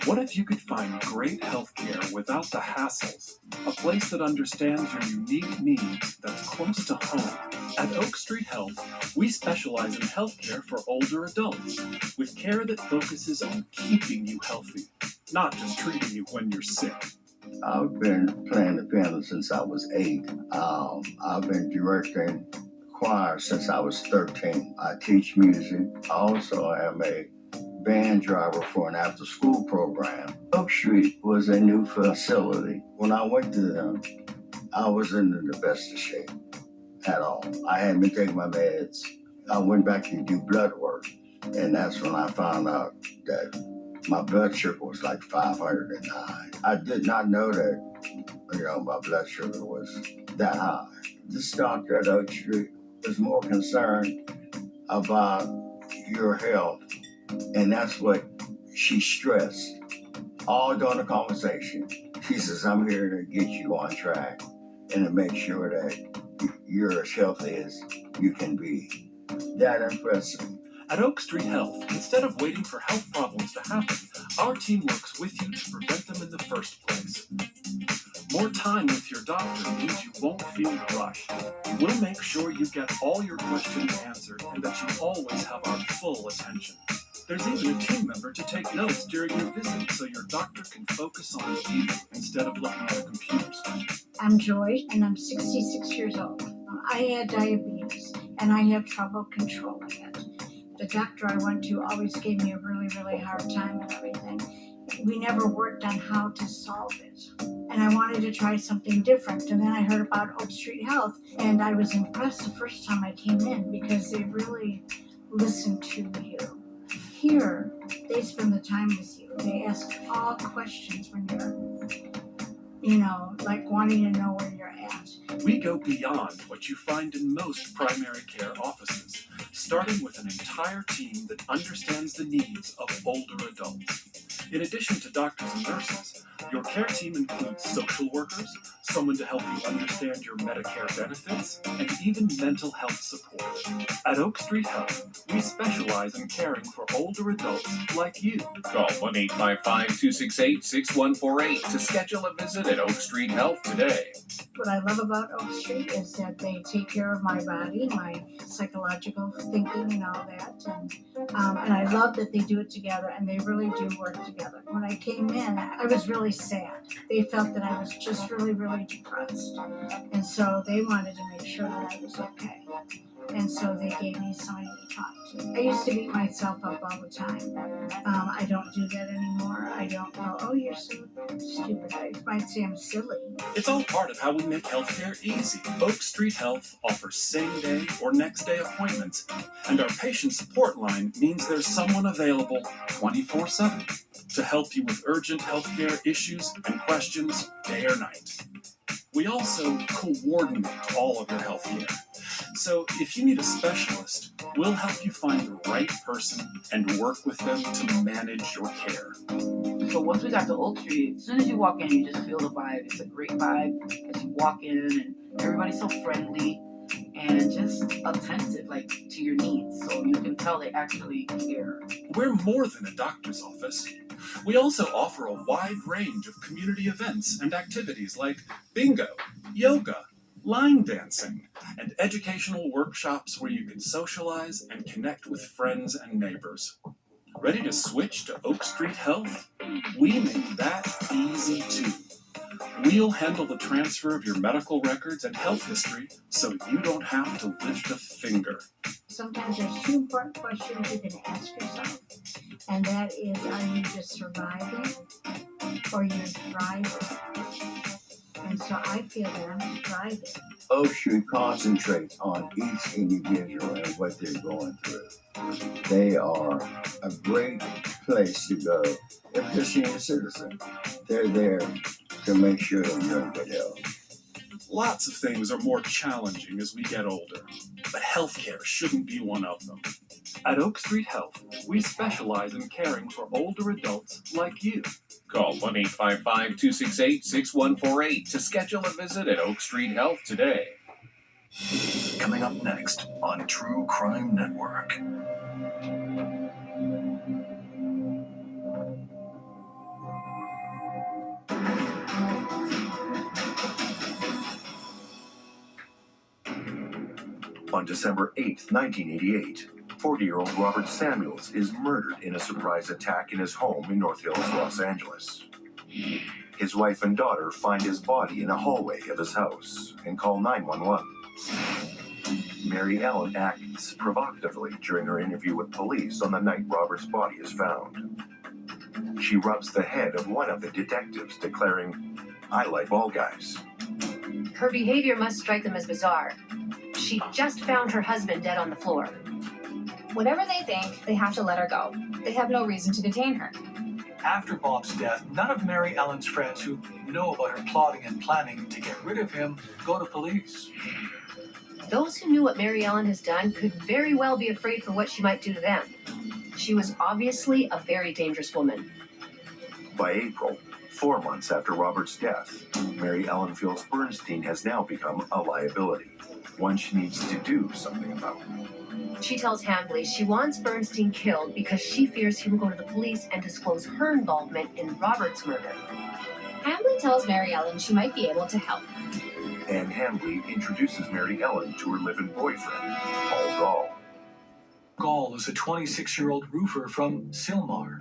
What if you could find great healthcare without the hassles? A place that understands your unique needs that's close to home. At Oak Street Health, we specialize in healthcare for older adults, with care that focuses on keeping you healthy, not just treating you when you're sick. I've been playing the piano since I was 8. I've been directing choir since I was 13. I teach music. I also am a band driver for an after-school program. Oak Street was a new facility. When I went to I was in the best of shape at all. I hadn't been taking my meds. I went back to do blood work, and that's when I found out that my blood sugar was like 509. I did not know that, my blood sugar was that high. This doctor at Oak Street was more concerned about your health, and that's what she stressed all during the conversation. She says, I'm here to get you on track and to make sure that you're as healthy as you can be. That impressive. At Oak Street Health, instead of waiting for health problems to happen, our team works with you to prevent them in the first place. More time with your doctor means you won't feel rushed. We'll make sure you get all your questions answered and that you always have our full attention. There's even a team member to take notes during your visit so your doctor can focus on you instead of looking at a computer screen. I'm Joy, and I'm 66 years old. I had diabetes, and I have trouble controlling it. The doctor I went to always gave me a really, really hard time and everything. We never worked on how to solve it. And I wanted to try something different. And then I heard about Oak Street Health, and I was impressed the first time I came in because they really listen to you. Here, they spend the time with you. They ask all questions when you're, like wanting to know where you're at. We go beyond what you find in most primary care offices, starting with an entire team that understands the needs of older adults. In addition to doctors and nurses, your care team includes social workers, someone to help you understand your Medicare benefits, and even mental health support. At Oak Street Health, we specialize in caring for older adults like you. Call 1-855-268-6148 to schedule a visit at Oak Street Health today. What I love about Oak Street is that they take care of my body, my psychological thinking and all that. And I love that they do it together, and they really do work together. When I came in, I was really sad. They felt that I was just really, really depressed. And so they wanted to make sure that I was okay. And so they gave me somebody to talk to. I used to beat myself up all the time. I don't do that anymore. I don't go, oh, you're so stupid. I might say I'm silly. It's all part of how we make healthcare easy. Oak Street Health offers same-day or next-day appointments, and our patient support line means there's someone available 24/7 to help you with urgent healthcare issues and questions day or night. We also coordinate all of your healthcare. So if you need a specialist, we'll help you find the right person and work with them to manage your care. So once we got to Oak Street, as soon as you walk in, you just feel the vibe. It's a great vibe as you walk in, and everybody's so friendly and just attentive, to your needs. So you can tell they actually care. We're more than a doctor's office. We also offer a wide range of community events and activities like bingo, yoga, line dancing, and educational workshops where you can socialize and connect with friends and neighbors. Ready to switch to Oak Street Health? We make that easy too. We'll handle the transfer of your medical records and health history so you don't have to lift a finger. Sometimes there's two important questions you can ask yourself, and that is, are you just surviving or you're thriving? And so I feel that I'm thriving. Oak Street concentrates on each individual and what they're going through. They are a great place to go if you're a senior citizen. They're there to make sure that you're in good health. Lots of things are more challenging as we get older, but healthcare shouldn't be one of them. At Oak Street Health, we specialize in caring for older adults like you. Call 1-855-268-6148 to schedule a visit at Oak Street Health today. Coming up next on True Crime Network. On December 8, 1988, 40-year-old Robert Samuels is murdered in a surprise attack in his home in North Hills, Los Angeles. His wife and daughter find his body in a hallway of his house and call 911. Mary Ellen acts provocatively during her interview with police on the night Robert's body is found. She rubs the head of one of the detectives, declaring, "I like bald guys." Her behavior must strike them as bizarre. She just found her husband dead on the floor. Whatever they think, they have to let her go. They have no reason to detain her. After Bob's death, none of Mary Ellen's friends who know about her plotting and planning to get rid of him go to police. Those who knew what Mary Ellen has done could very well be afraid for what she might do to them. She was obviously a very dangerous woman. By April, 4 months after Robert's death, Mary Ellen feels Bernstein has now become a liability, one she needs to do something about. She tells Hambly she wants Bernstein killed because she fears he will go to the police and disclose her involvement in Robert's murder. Hambly tells Mary Ellen she might be able to help. And Hambly introduces Mary Ellen to her live-in boyfriend, Paul Gall. Gall is a 26-year-old roofer from Sylmar.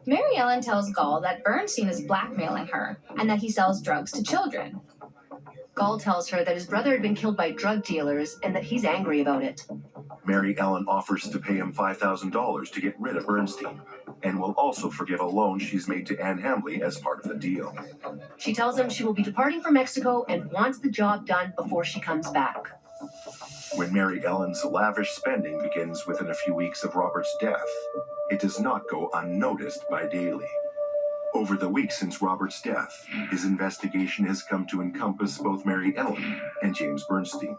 Mary Ellen tells Gall that Bernstein is blackmailing her and that he sells drugs to children. Gall tells her that his brother had been killed by drug dealers and that he's angry about it. Mary Ellen offers to pay him $5,000 to get rid of Bernstein, and will also forgive a loan she's made to Anne Hambly as part of the deal. She tells him she will be departing for Mexico and wants the job done before she comes back. When Mary Ellen's lavish spending begins within a few weeks of Robert's death, it does not go unnoticed by Daly. Over the weeks since Robert's death, his investigation has come to encompass both Mary Ellen and James Bernstein,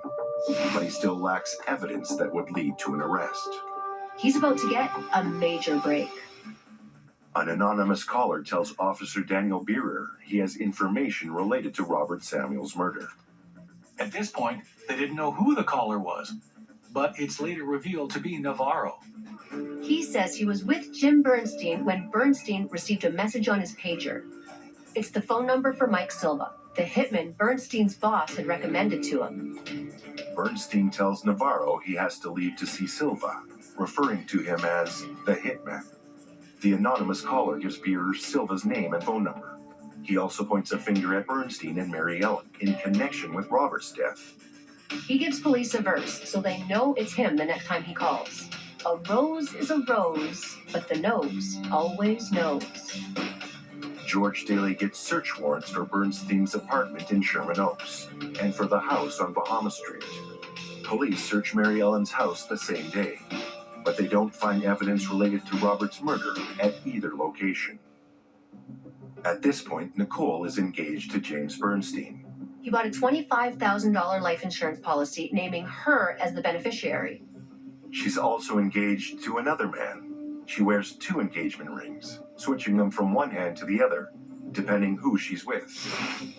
but he still lacks evidence that would lead to an arrest. He's about to get a major break. An anonymous caller tells Officer Daniel Beerer he has information related to Robert Samuel's murder. At this point, they didn't know who the caller was, but it's later revealed to be Navarro. He says he was with Jim Bernstein when Bernstein received a message on his pager. It's the phone number for Mike Silva, the hitman Bernstein's boss had recommended to him. Bernstein tells Navarro he has to leave to see Silva, referring to him as the hitman. The anonymous caller gives Beerer Silva's name and phone number. He also points a finger at Bernstein and Mary Ellen in connection with Robert's death. He gives police a verse so they know it's him the next time he calls. A rose is a rose, but the nose always knows. George Daly gets search warrants for Bernstein's apartment in Sherman Oaks and for the house on Bahama Street. Police search Mary Ellen's house the same day, but they don't find evidence related to Robert's murder at either location. At this point, Nicole is engaged to James Bernstein. He bought a $25,000 life insurance policy, naming her as the beneficiary. She's also engaged to another man. She wears 2 engagement rings, switching them from one hand to the other, depending who she's with.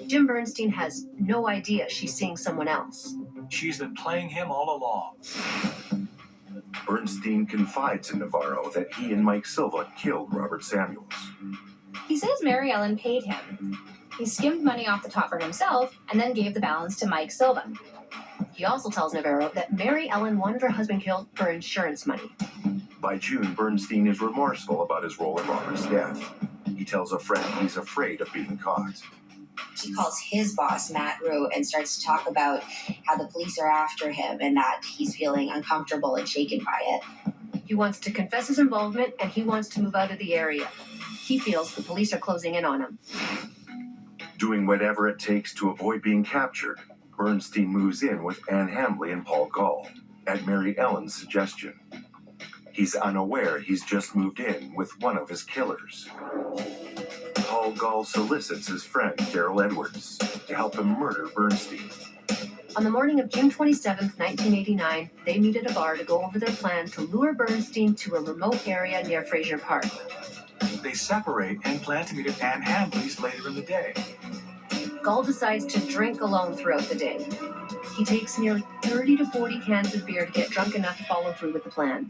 Jim Bernstein has no idea she's seeing someone else. She's been playing him all along. Bernstein confides in Navarro that he and Mike Silva killed Robert Samuels. He says Mary Ellen paid him. He skimmed money off the top for himself and then gave the balance to Mike Silva. He also tells Navarro that Mary Ellen wanted her husband killed for insurance money. By June, Bernstein is remorseful about his role in Robert's death. He tells a friend he's afraid of being caught. He calls his boss, Matt Rue, and starts to talk about how the police are after him and that he's feeling uncomfortable and shaken by it. He wants to confess his involvement and he wants to move out of the area. He feels the police are closing in on him. Doing whatever it takes to avoid being captured, Bernstein moves in with Anne Hambly and Paul Gall, at Mary Ellen's suggestion. He's unaware he's just moved in with one of his killers. Paul Gall solicits his friend, Daryl Edwards, to help him murder Bernstein. On the morning of June 27, 1989, they meet at a bar to go over their plan to lure Bernstein to a remote area near Fraser Park. They separate and plan to meet at Anne Hambly's later in the day. Gall decides to drink alone throughout the day. He takes nearly 30 to 40 cans of beer to get drunk enough to follow through with the plan.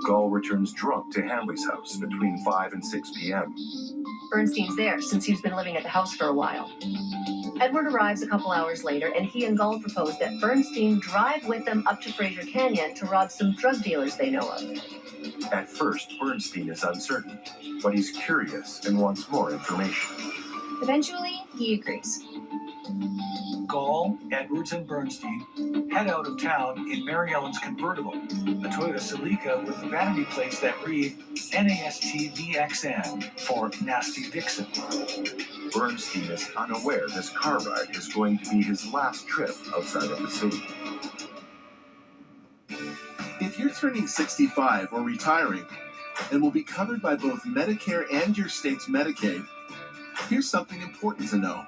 Gall returns drunk to Hambly's house between 5 and 6 p.m. Bernstein's there since he's been living at the house for a while. Edward arrives a couple hours later, and he and Gall propose that Bernstein drive with them up to Fraser Canyon to rob some drug dealers they know of. At first, Bernstein is uncertain, but he's curious and wants more information. Eventually, he agrees. Gall, Edwards, and Bernstein head out of town in Mary Ellen's convertible, a Toyota Celica with vanity plates that read NASTVXN for Nasty Vixen. Bernstein is unaware this car ride is going to be his last trip outside of the city. If you're turning 65 or retiring and will be covered by both Medicare and your state's Medicaid, here's something important to know.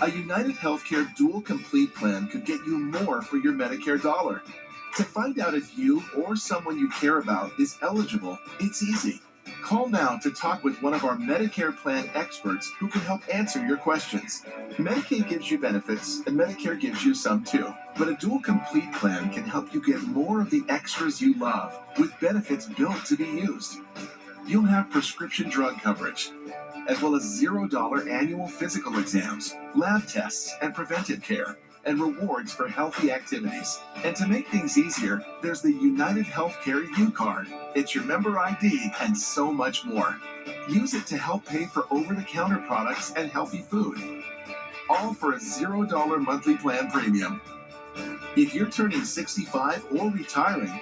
A United Healthcare Dual Complete plan could get you more for your Medicare dollar. To find out if you or someone you care about is eligible, it's easy. Call now to talk with one of our Medicare plan experts who can help answer your questions. Medicaid gives you benefits, and Medicare gives you some too. But a Dual Complete plan can help you get more of the extras you love, with benefits built to be used. You'll have prescription drug coverage, as well as $0 annual physical exams, lab tests, and preventive care, and rewards for healthy activities. And to make things easier, there's the United Healthcare U-Card. It's your member ID and so much more. Use it to help pay for over-the-counter products and healthy food. All for a $0 monthly plan premium. If you're turning 65 or retiring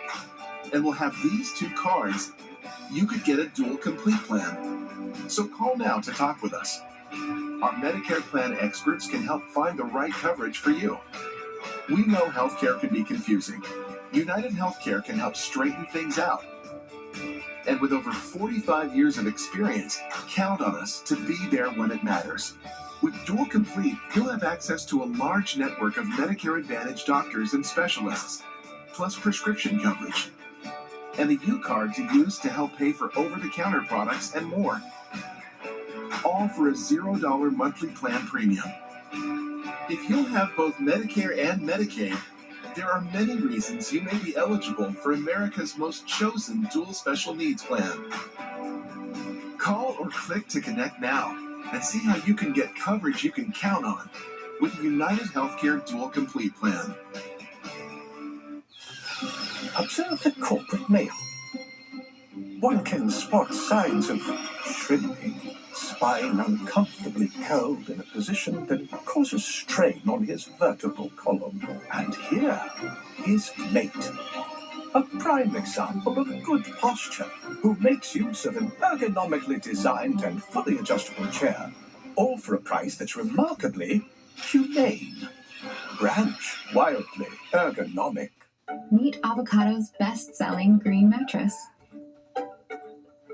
and will have these two cards, you could get a Dual Complete plan. So call now to talk with us. Our Medicare plan experts can help find the right coverage for you. We know healthcare can be confusing. United Healthcare can help straighten things out. And with over 45 years of experience, count on us to be there when it matters. With Dual Complete, you'll have access to a large network of Medicare Advantage doctors and specialists, plus prescription coverage, and a U-Card to use to help pay for over-the-counter products and more. All for a $0 monthly plan premium. If you'll have both Medicare and Medicaid, there are many reasons you may be eligible for America's most chosen dual special needs plan. Call or click to connect now and see how you can get coverage you can count on with the United Healthcare Dual Complete plan. Observe the corporate mail. One can spot signs of shrimping, spine uncomfortably held in a position that causes strain on his vertebral column. And here is mate, a prime example of good posture, who makes use of an ergonomically designed and fully adjustable chair, all for a price that's remarkably humane. Branch, wildly ergonomic. Meet Avocado's best-selling green mattress.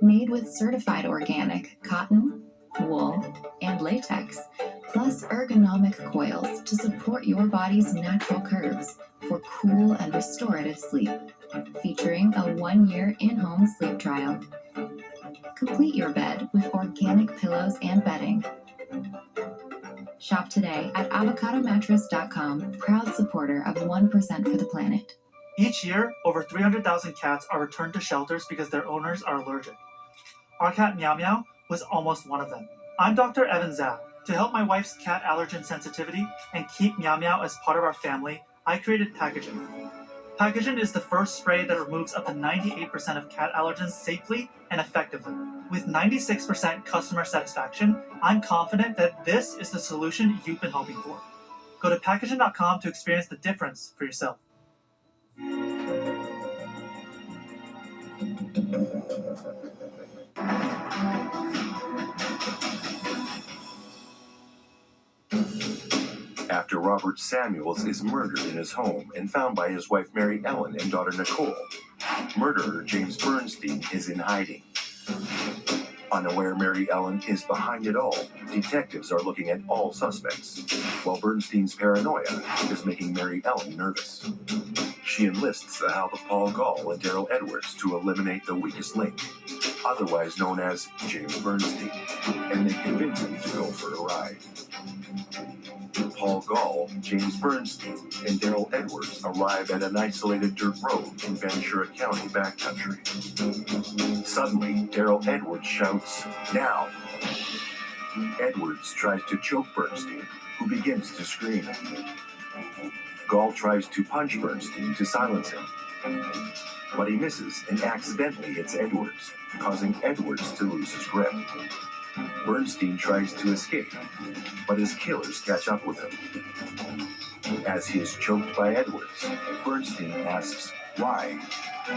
Made with certified organic cotton, wool, and latex, plus ergonomic coils to support your body's natural curves for cool and restorative sleep. Featuring a 1-year in-home sleep trial. Complete your bed with organic pillows and bedding. Shop today at avocadomattress.com, proud supporter of 1% for the planet. Each year, over 300,000 cats are returned to shelters because their owners are allergic. Our cat Meow Meow was almost one of them. I'm Dr. Evan Zapp. To help my wife's cat allergen sensitivity and keep Meow Meow as part of our family, I created Packagin. Packagin is the first spray that removes up to 98% of cat allergens safely and effectively. With 96% customer satisfaction, I'm confident that this is the solution you've been hoping for. Go to Packagin.com to experience the difference for yourself. After Robert Samuels is murdered in his home and found by his wife Mary Ellen and daughter Nicole, murderer James Bernstein is in hiding. Unaware Mary Ellen is behind it all, detectives are looking at all suspects, while Bernstein's paranoia is making Mary Ellen nervous. She enlists the help of Paul Gall and Daryl Edwards to eliminate the weakest link, otherwise known as James Bernstein, and they convince him to go for a ride. Paul Gall, James Bernstein, and Daryl Edwards arrive at an isolated dirt road in Ventura County backcountry. Suddenly, Daryl Edwards shouts, "Now!" Edwards tries to choke Bernstein, who begins to scream. Gall tries to punch Bernstein to silence him, but he misses and accidentally hits Edwards, causing Edwards to lose his grip. Bernstein tries to escape, but his killers catch up with him. As he is choked by Edwards, Bernstein asks why.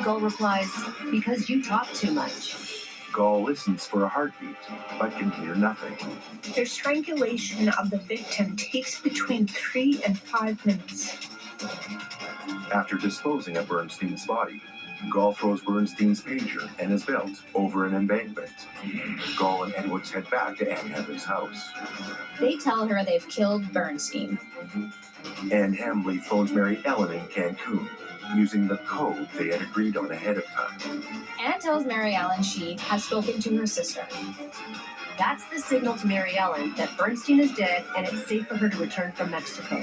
Gull replies, because you talk too much. Gull listens for a heartbeat, but can hear nothing. Their strangulation of the victim takes between 3 and 5 minutes. After disposing of Bernstein's body, Gull throws Bernstein's pager and his belt over an embankment. Gull and Edwards head back to Anne Hamley's house. They tell her they've killed Bernstein. Anne Hamley phones Mary Ellen in Cancun, using the code they had agreed on ahead of time. Anne tells Mary Ellen she has spoken to her sister. That's the signal to Mary Ellen that Bernstein is dead and it's safe for her to return from Mexico.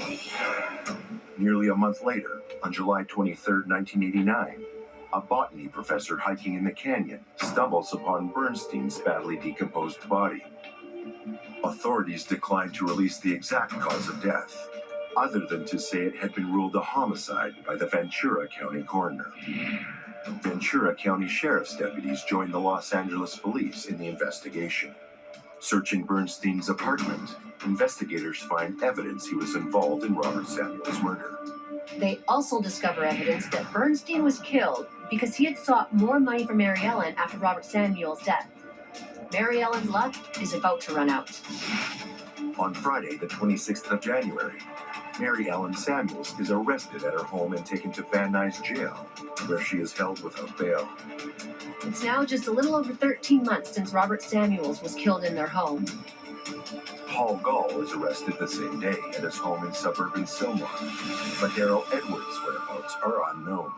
Nearly a month later, on July 23, 1989, a botany professor hiking in the canyon stumbles upon Bernstein's badly decomposed body. Authorities declined to release the exact cause of death, other than to say it had been ruled a homicide by the Ventura County coroner. Ventura County Sheriff's deputies joined the Los Angeles police in the investigation. Searching Bernstein's apartment, investigators find evidence he was involved in Robert Samuel's murder. They also discover evidence that Bernstein was killed because he had sought more money from Mary Ellen after Robert Samuel's death. Mary Ellen's luck is about to run out. On Friday, the 26th of January, Mary Ellen Samuels is arrested at her home and taken to Van Nuys Jail, where she is held without bail. It's now just a little over 13 months since Robert Samuels was killed in their home. Paul Gull is arrested the same day at his home in suburban Sylmar, but Darrell Edwards' whereabouts are unknown.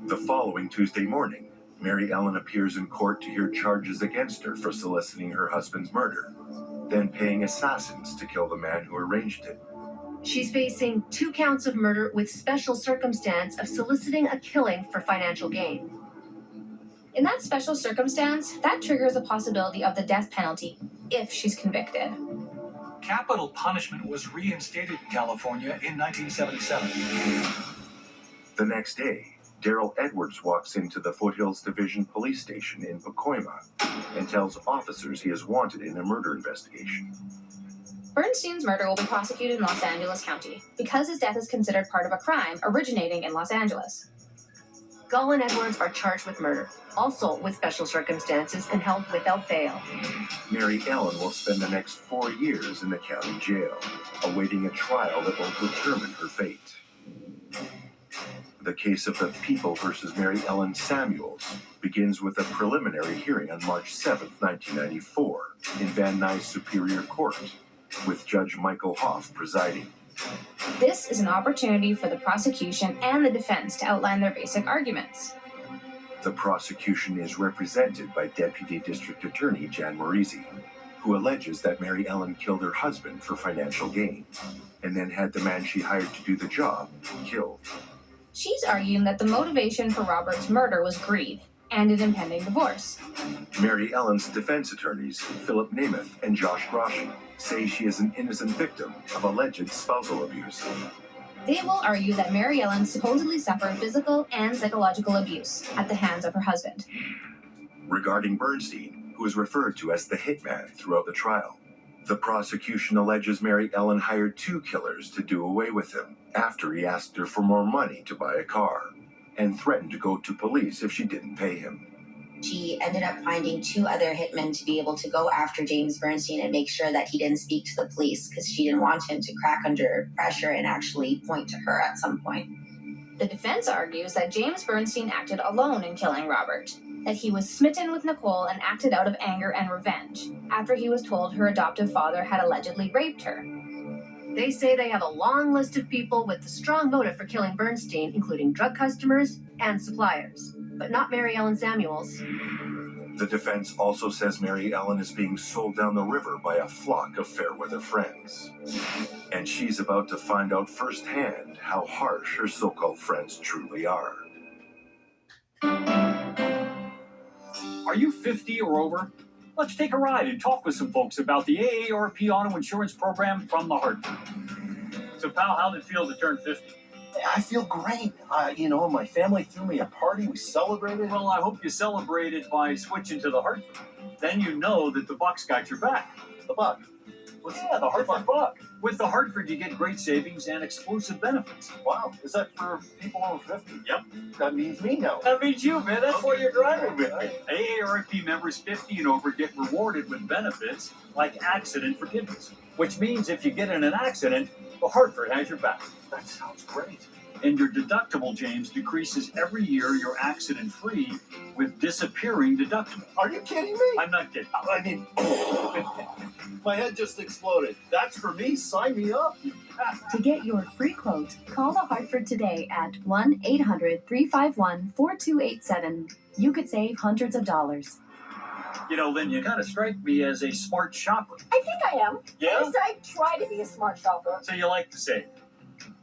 The following Tuesday morning, Mary Ellen appears in court to hear charges against her for soliciting her husband's murder, then paying assassins to kill the man who arranged it. She's facing 2 counts of murder with special circumstance of soliciting a killing for financial gain. In that special circumstance, that triggers the possibility of the death penalty if she's convicted. Capital punishment was reinstated in California in 1977. The next day, Darrell Edwards walks into the Foothills Division Police Station in Pacoima and tells officers he is wanted in a murder investigation. Bernstein's murder will be prosecuted in Los Angeles County because his death is considered part of a crime originating in Los Angeles. Gull and Edwards are charged with murder, also with special circumstances and held without bail. Mary Ellen will spend the next 4 years in the county jail, awaiting a trial that will determine her fate. The case of the People versus Mary Ellen Samuels begins with a preliminary hearing on March 7, 1994, in Van Nuys Superior Court, with Judge Michael Hoff presiding. This is an opportunity for the prosecution and the defense to outline their basic arguments. The prosecution is represented by Deputy District Attorney Jan Morisi, who alleges that Mary Ellen killed her husband for financial gain, and then had the man she hired to do the job killed. She's arguing that the motivation for Robert's murder was greed and an impending divorce. Mary Ellen's defense attorneys, Philip Namath and Josh Groshin, say she is an innocent victim of alleged spousal abuse. They will argue that Mary Ellen supposedly suffered physical and psychological abuse at the hands of her husband. Regarding Bernstein, who is referred to as the hitman throughout the trial, the prosecution alleges Mary Ellen hired 2 killers to do away with him after he asked her for more money to buy a car, and threatened to go to police if she didn't pay him. She ended up finding 2 other hitmen to be able to go after James Bernstein and make sure that he didn't speak to the police because she didn't want him to crack under pressure and actually point to her at some point. The defense argues that James Bernstein acted alone in killing Robert, that he was smitten with Nicole and acted out of anger and revenge after he was told her adoptive father had allegedly raped her. They say they have a long list of people with a strong motive for killing Bernstein, including drug customers and suppliers, but not Mary Ellen Samuels. The defense also says Mary Ellen is being sold down the river by a flock of fair-weather friends. And she's about to find out firsthand how harsh her so-called friends truly are. Are you 50 or over? Let's take a ride and talk with some folks about the AARP Auto Insurance Program from the Hartford. So, pal, how'd it feel to turn 50? I feel great. My family threw me a party. We celebrated. Well, I hope you celebrated by switching to the Hartford. Then you know that the Bucks got your back. The Buck. The Hartford Buck. With the Hartford, you get great savings and exclusive benefits. Wow. Is that for people over 50? Yep. That means me now. That means you, man. That's why you're driving with me. AARP members 50 and over get rewarded with benefits like accident forgiveness, which means if you get in an accident, the Hartford has your back. That sounds great. And your deductible, James, decreases every year you're accident-free with disappearing deductible. Are you kidding me? I'm not kidding. I mean, my head just exploded. That's for me. Sign me up. To get your free quote, call the Hartford today at 1-800-351-4287. You could save hundreds of dollars. Lynn, you kind of strike me as a smart shopper. I think I am. Yeah? At least I try to be a smart shopper. So you like to save.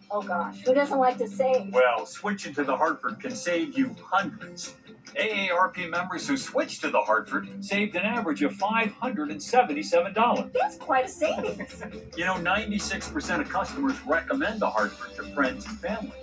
Oh gosh, who doesn't like to save? Well, switching to the Hartford can save you hundreds. AARP members who switched to the Hartford saved an average of $577. That's quite a savings. 96% of customers recommend the Hartford to friends and family.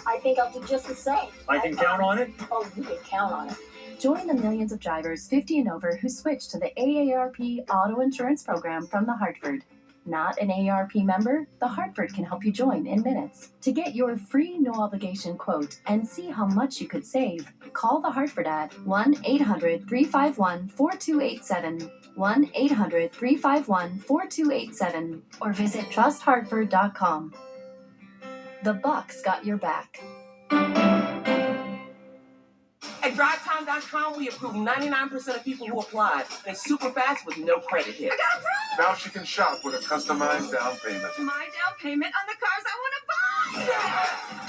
I think I'll do just the same. I can count on it? Oh, you can count on it. Join the millions of drivers 50 and over who switched to the AARP auto insurance program from the Hartford. Not an AARP member? The Hartford can help you join in minutes. To get your free no-obligation quote and see how much you could save, call the Hartford at 1-800-351-4287, 1-800-351-4287, or visit trusthartford.com. The Bucks got your back. At DriveTime.com, we approve 99% of people who apply, and super fast with no credit hit. I got approved! Now she can shop with a customized down payment. My down payment on the cars I want to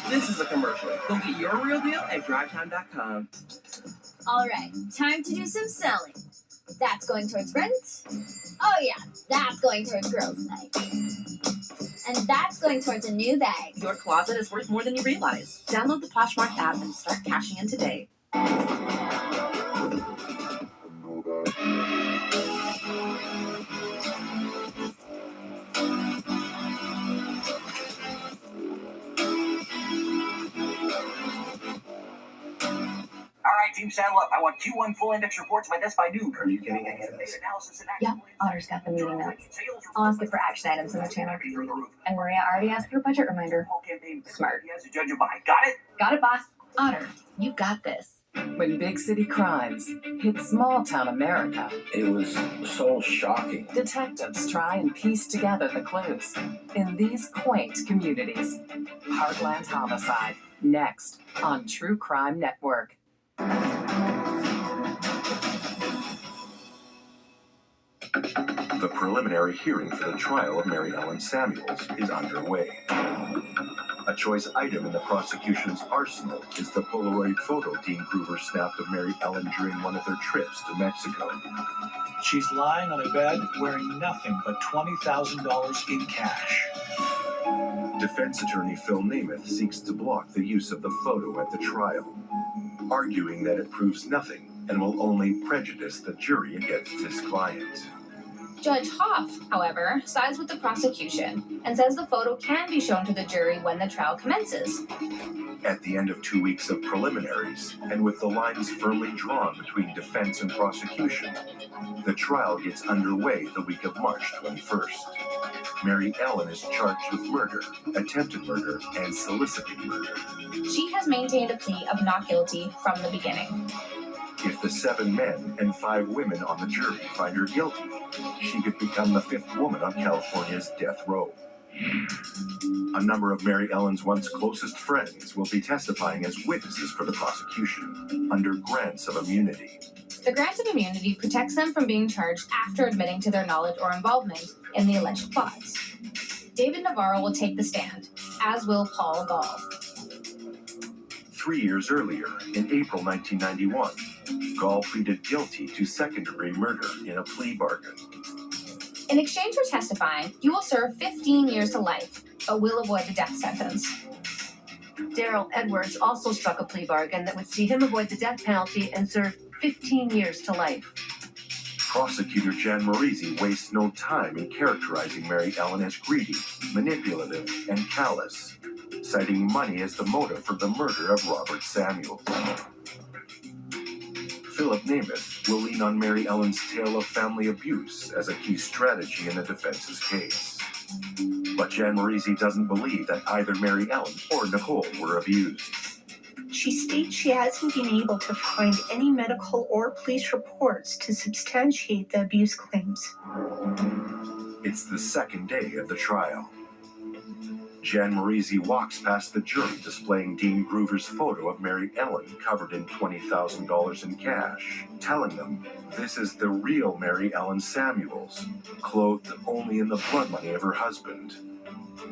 buy! This is a commercial. Go get your real deal at DriveTime.com. All right, time to do some selling. That's going towards rent. Oh yeah, that's going towards girls' night. And that's going towards a new bag. Your closet is worth more than you realize. Download the Poshmark app and start cashing in today. Alright, team, saddle up. I want Q1 full index reports by desk by noon. Are you kidding me? Yeah, Otter's got the meeting notes. I'll ask it for action items in the channel. And Maria already asked for a budget reminder. Smart. Judge you by. Got it? Got it, boss. Otter, you got this. When big city crimes hit small town America, It was so shocking. detectives try and piece together the clues. In these quaint communities, Heartland Homicide, next on True Crime Network. The preliminary hearing for the trial of Mary Ellen Samuels is underway. A choice item in the prosecution's arsenal is the Polaroid photo Dean Groover snapped of Mary Ellen during one of their trips to Mexico. She's lying on a bed wearing nothing but $20,000 in cash. Defense attorney Phil Namath seeks to block the use of the photo at the trial, arguing that it proves nothing and will only prejudice the jury against his client. Judge Hoff, however, sides with the prosecution and says the photo can be shown to the jury when the trial commences. At the end of 2 weeks of preliminaries, and with the lines firmly drawn between defense and prosecution, the trial gets underway the week of March 21st. Mary Ellen is charged with murder, attempted murder, and soliciting murder. She has maintained a plea of not guilty from the beginning. If the 7 men and 5 women on the jury find her guilty, she could become the 5th woman on California's death row. A number of Mary Ellen's once closest friends will be testifying as witnesses for the prosecution, under grants of immunity. The grant of immunity protects them from being charged after admitting to their knowledge or involvement in the alleged plots. David Navarro will take the stand, as will Paul Gall. 3 years earlier, in April 1991, Gall pleaded guilty to second-degree murder in a plea bargain. In exchange for testifying, you will serve 15 years to life, but will avoid the death sentence. Daryl Edwards also struck a plea bargain that would see him avoid the death penalty and serve 15 years to life. Prosecutor Jan Marisi wastes no time in characterizing Mary Ellen as greedy, manipulative, and callous, citing money as the motive for the murder of Robert Samuels. Philip Namath will lean on Mary Ellen's tale of family abuse as a key strategy in the defense's case. But Jan Marisi doesn't believe that either Mary Ellen or Nicole were abused. She states she hasn't been able to find any medical or police reports to substantiate the abuse claims. It's the second day of the trial. Jan Marisi walks past the jury displaying Dean Groover's photo of Mary Ellen covered in $20,000 in cash, telling them this is the real Mary Ellen Samuels, clothed only in the blood money of her husband.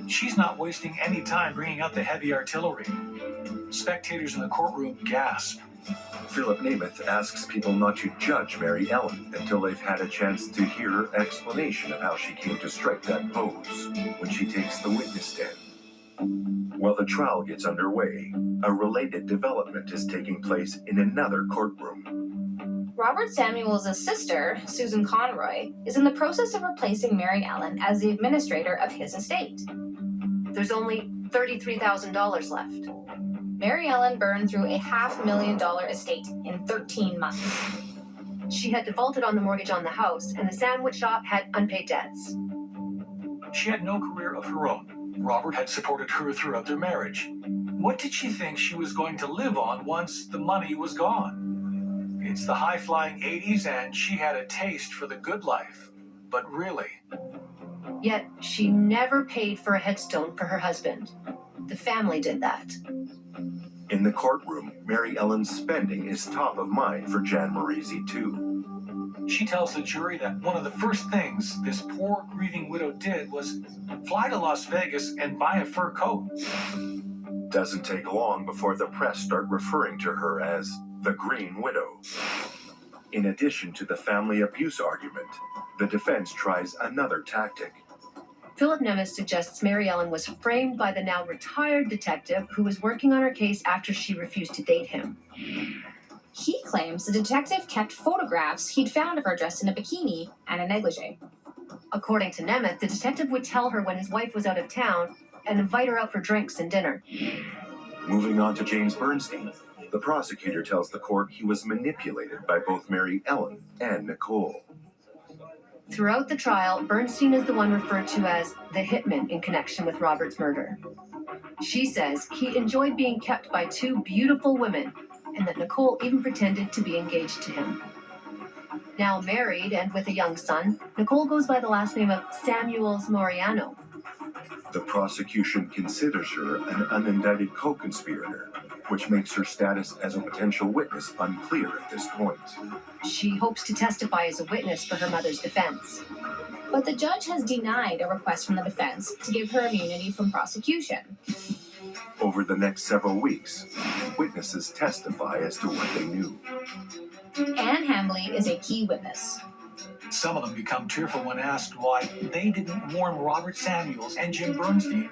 She's not wasting any time bringing out the heavy artillery. Spectators in the courtroom gasp. Philip Namath asks people not to judge Mary Ellen until they've had a chance to hear her explanation of how she came to strike that pose when she takes the witness stand. While the trial gets underway, a related development is taking place in another courtroom. Robert Samuels' sister, Susan Conroy, is in the process of replacing Mary Ellen as the administrator of his estate. There's only $33,000 left. Mary Ellen burned through a $500,000 estate in 13 months. She had defaulted on the mortgage on the house, and the sandwich shop had unpaid debts. She had no career of her own. Robert had supported her throughout their marriage. What did she think she was going to live on once the money was gone? It's the high-flying 80s, and she had a taste for the good life. But really... Yet, she never paid for a headstone for her husband. The family did that. In the courtroom, Mary Ellen's spending is top of mind for Jan Marisi, too. She tells the jury that one of the first things this poor, grieving widow did was fly to Las Vegas and buy a fur coat. Doesn't take long before the press start referring to her as the Green Widow. In addition to the family abuse argument, the defense tries another tactic. Philip Namath suggests Mary Ellen was framed by the now retired detective who was working on her case after she refused to date him. He claims the detective kept photographs he'd found of her dressed in a bikini and a negligee. According to Namath, the detective would tell her when his wife was out of town and invite her out for drinks and dinner. Moving on to James Bernstein, the prosecutor tells the court he was manipulated by both Mary Ellen and Nicole. Throughout the trial, Bernstein is the one referred to as the hitman in connection with Robert's murder. She says he enjoyed being kept by two beautiful women, and that Nicole even pretended to be engaged to him. Now married and with a young son, Nicole goes by the last name of Samuels Moriano. The prosecution considers her an unindicted co-conspirator, which makes her status as a potential witness unclear at this point. She hopes to testify as a witness for her mother's defense. But the judge has denied a request from the defense to give her immunity from prosecution. Over the next several weeks, witnesses testify as to what they knew. Anne Hambley is a key witness. Some of them become tearful when asked why they didn't warn Robert Samuels and Jim Bernstein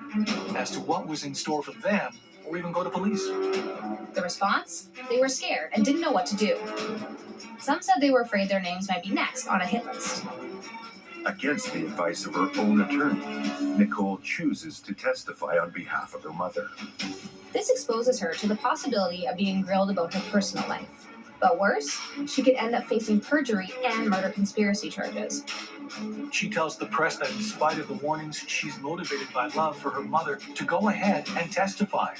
as to what was in store for them, or even go to police. The response? They were scared and didn't know what to do. Some said they were afraid their names might be next on a hit list. Against the advice of her own attorney, Nicole chooses to testify on behalf of her mother. This exposes her to the possibility of being grilled about her personal life. But worse, she could end up facing perjury and murder conspiracy charges. She tells the press that in spite of the warnings, she's motivated by love for her mother to go ahead and testify.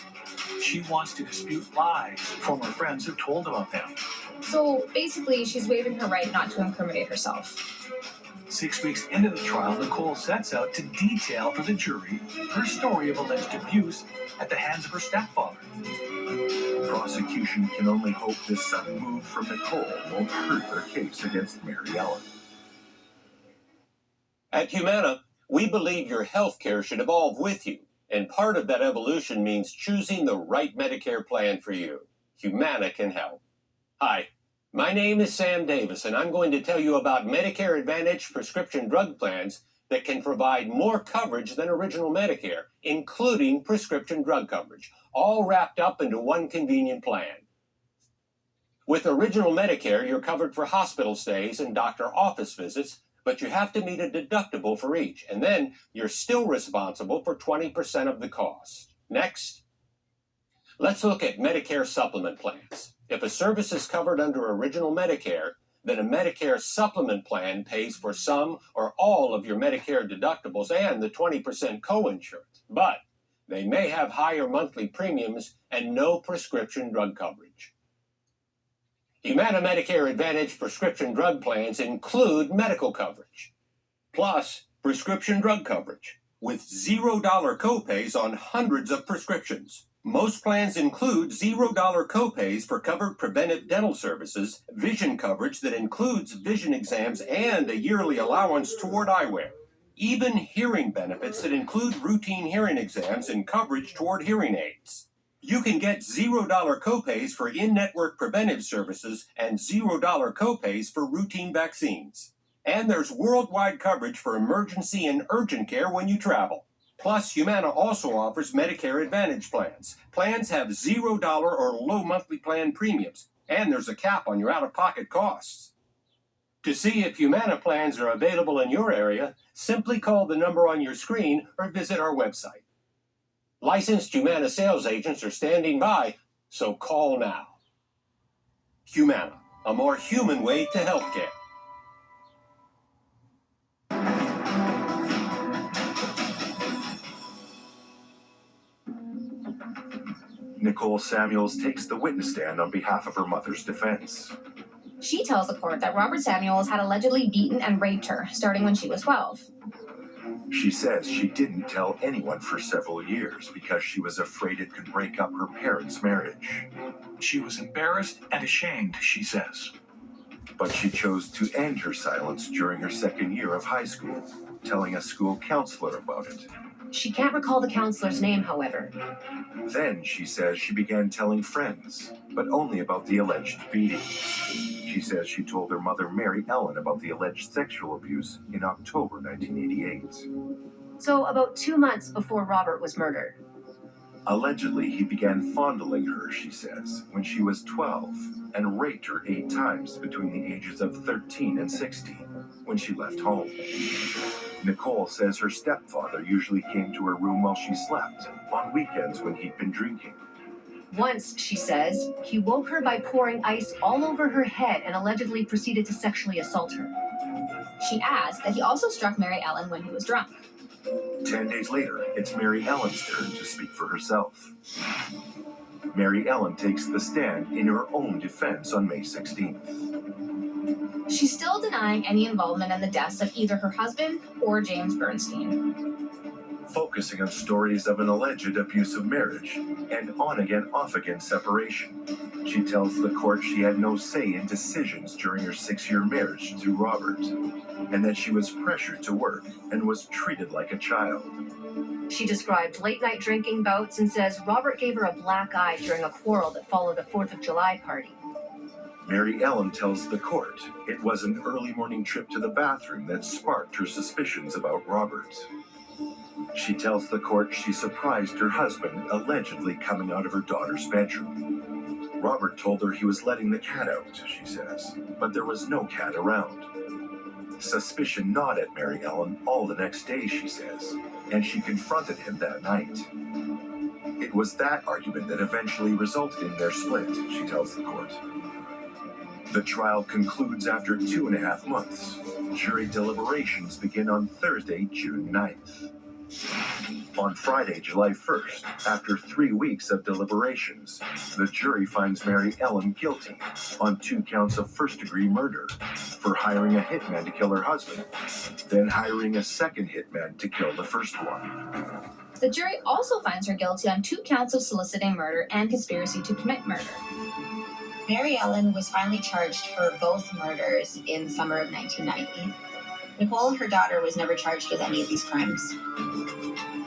She wants to dispute lies from her friends who told about them. So basically, she's waiving her right not to incriminate herself. 6 weeks into the trial, Nicole sets out to detail for the jury her story of alleged abuse at the hands of her stepfather. Prosecution can only hope this sudden move from Nicole won't hurt their case against Mary Ellen. At Humana, we believe your health care should evolve with you, and part of that evolution means choosing the right Medicare plan for you. Humana can help. Hi, my name is Sam Davis, and I'm going to tell you about Medicare Advantage prescription drug plans that can provide more coverage than original Medicare, including prescription drug coverage, all wrapped up into one convenient plan. With Original Medicare, you're covered for hospital stays and doctor office visits, but you have to meet a deductible for each, and then you're still responsible for 20% of the cost. Next. Let's look at Medicare supplement plans. If a service is covered under Original Medicare, then a Medicare supplement plan pays for some or all of your Medicare deductibles and the 20% co-insurance. But they may have higher monthly premiums and no prescription drug coverage. Humana Medicare Advantage prescription drug plans include medical coverage, plus prescription drug coverage, with $0 copays on hundreds of prescriptions. Most plans include $0 copays for covered preventive dental services, vision coverage that includes vision exams and a yearly allowance toward eyewear. Even hearing benefits that include routine hearing exams and coverage toward hearing aids. You can get $0 copays for in-network preventive services and $0 copays for routine vaccines. And there's worldwide coverage for emergency and urgent care when you travel. Plus, Humana also offers Medicare Advantage plans. Plans have $0 or low monthly plan premiums, and there's a cap on your out-of-pocket costs. To see if Humana plans are available in your area, simply call the number on your screen or visit our website. Licensed Humana sales agents are standing by, so call now. Humana, a more human way to healthcare. Nicole Samuels takes the witness stand on behalf of her mother's defense. She tells the court that Robert Samuels had allegedly beaten and raped her, starting when she was 12. She says she didn't tell anyone for several years because she was afraid it could break up her parents' marriage. She was embarrassed and ashamed, she says. But she chose to end her silence during her second year of high school, telling a school counselor about it. She can't recall the counselor's name, however. Then, she says, she began telling friends, but only about the alleged beating. She says she told her mother, Mary Ellen, about the alleged sexual abuse in October 1988. So about 2 months before Robert was murdered. Allegedly, he began fondling her, she says, when she was 12, and raped her 8 times between the ages of 13 and 16, when she left home. Nicole says her stepfather usually came to her room while she slept, on weekends when he'd been drinking. Once, she says, he woke her by pouring ice all over her head and allegedly proceeded to sexually assault her. She adds that he also struck Mary Ellen when he was drunk. 10 days later, it's Mary Ellen's turn to speak for herself. Mary Ellen takes the stand in her own defense on May 16th. She's still denying any involvement in the deaths of either her husband or James Bernstein. Focusing on stories of an alleged abusive marriage and on-again, off-again separation. She tells the court she had no say in decisions during her 6-year marriage to Robert, and that she was pressured to work and was treated like a child. She described late-night drinking bouts and says Robert gave her a black eye during a quarrel that followed a 4th of July party. Mary Ellen tells the court it was an early morning trip to the bathroom that sparked her suspicions about Robert. She tells the court she surprised her husband allegedly coming out of her daughter's bedroom. Robert told her he was letting the cat out, she says, but there was no cat around. Suspicion gnawed at Mary Ellen all the next day, she says, and she confronted him that night. It was that argument that eventually resulted in their split, she tells the court. The trial concludes after 2.5 months. Jury deliberations begin on Thursday, June 9th. On Friday, July 1st, after 3 weeks of deliberations, the jury finds Mary Ellen guilty on 2 counts of first-degree murder for hiring a hitman to kill her husband, then hiring a second hitman to kill the first one. The jury also finds her guilty on 2 counts of soliciting murder and conspiracy to commit murder. Mary Ellen was finally charged for both murders in the summer of 1990. Nicole, her daughter, was never charged with any of these crimes.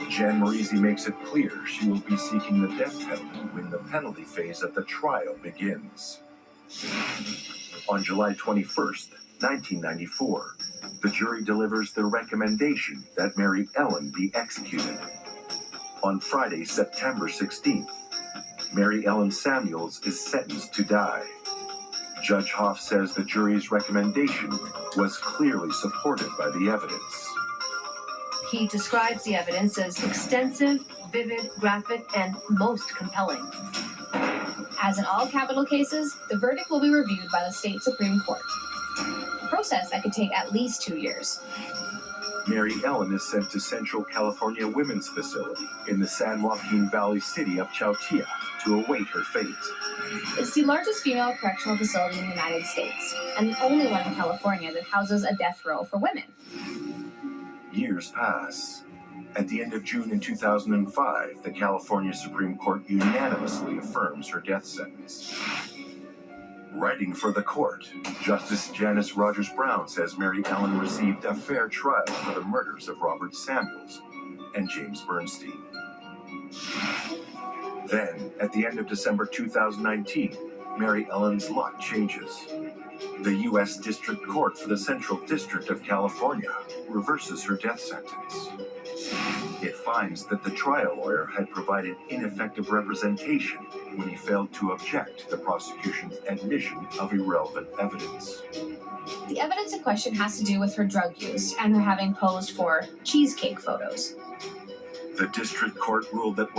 Jan Marisi makes it clear she will be seeking the death penalty when the penalty phase of the trial begins. On July 21st, 1994, the jury delivers the recommendation that Mary Ellen be executed. On Friday, September 16th, Mary Ellen Samuels is sentenced to die. Judge Hoff says the jury's recommendation was clearly supported by the evidence. He describes the evidence as extensive, vivid, graphic, and most compelling. As in all capital cases, the verdict will be reviewed by the state Supreme Court, a process that could take at least 2 years. Mary Ellen is sent to Central California Women's Facility in the San Joaquin Valley city of Chowchilla to await her fate. It's the largest female correctional facility in the United States, and the only one in California that houses a death row for women. Years pass. At the end of June in 2005, the California Supreme Court unanimously affirms her death sentence. Writing for the court, Justice Janice Rogers Brown says Mary Ellen received a fair trial for the murders of Robert Samuels and James Bernstein. Then, at the end of December 2019, Mary Ellen's luck changes. The U.S. District Court for the Central District of California reverses her death sentence. It finds that the trial lawyer had provided ineffective representation when he failed to object to the prosecution's admission of irrelevant evidence. The evidence in question has to do with her drug use and her having posed for cheesecake photos. The district court ruled that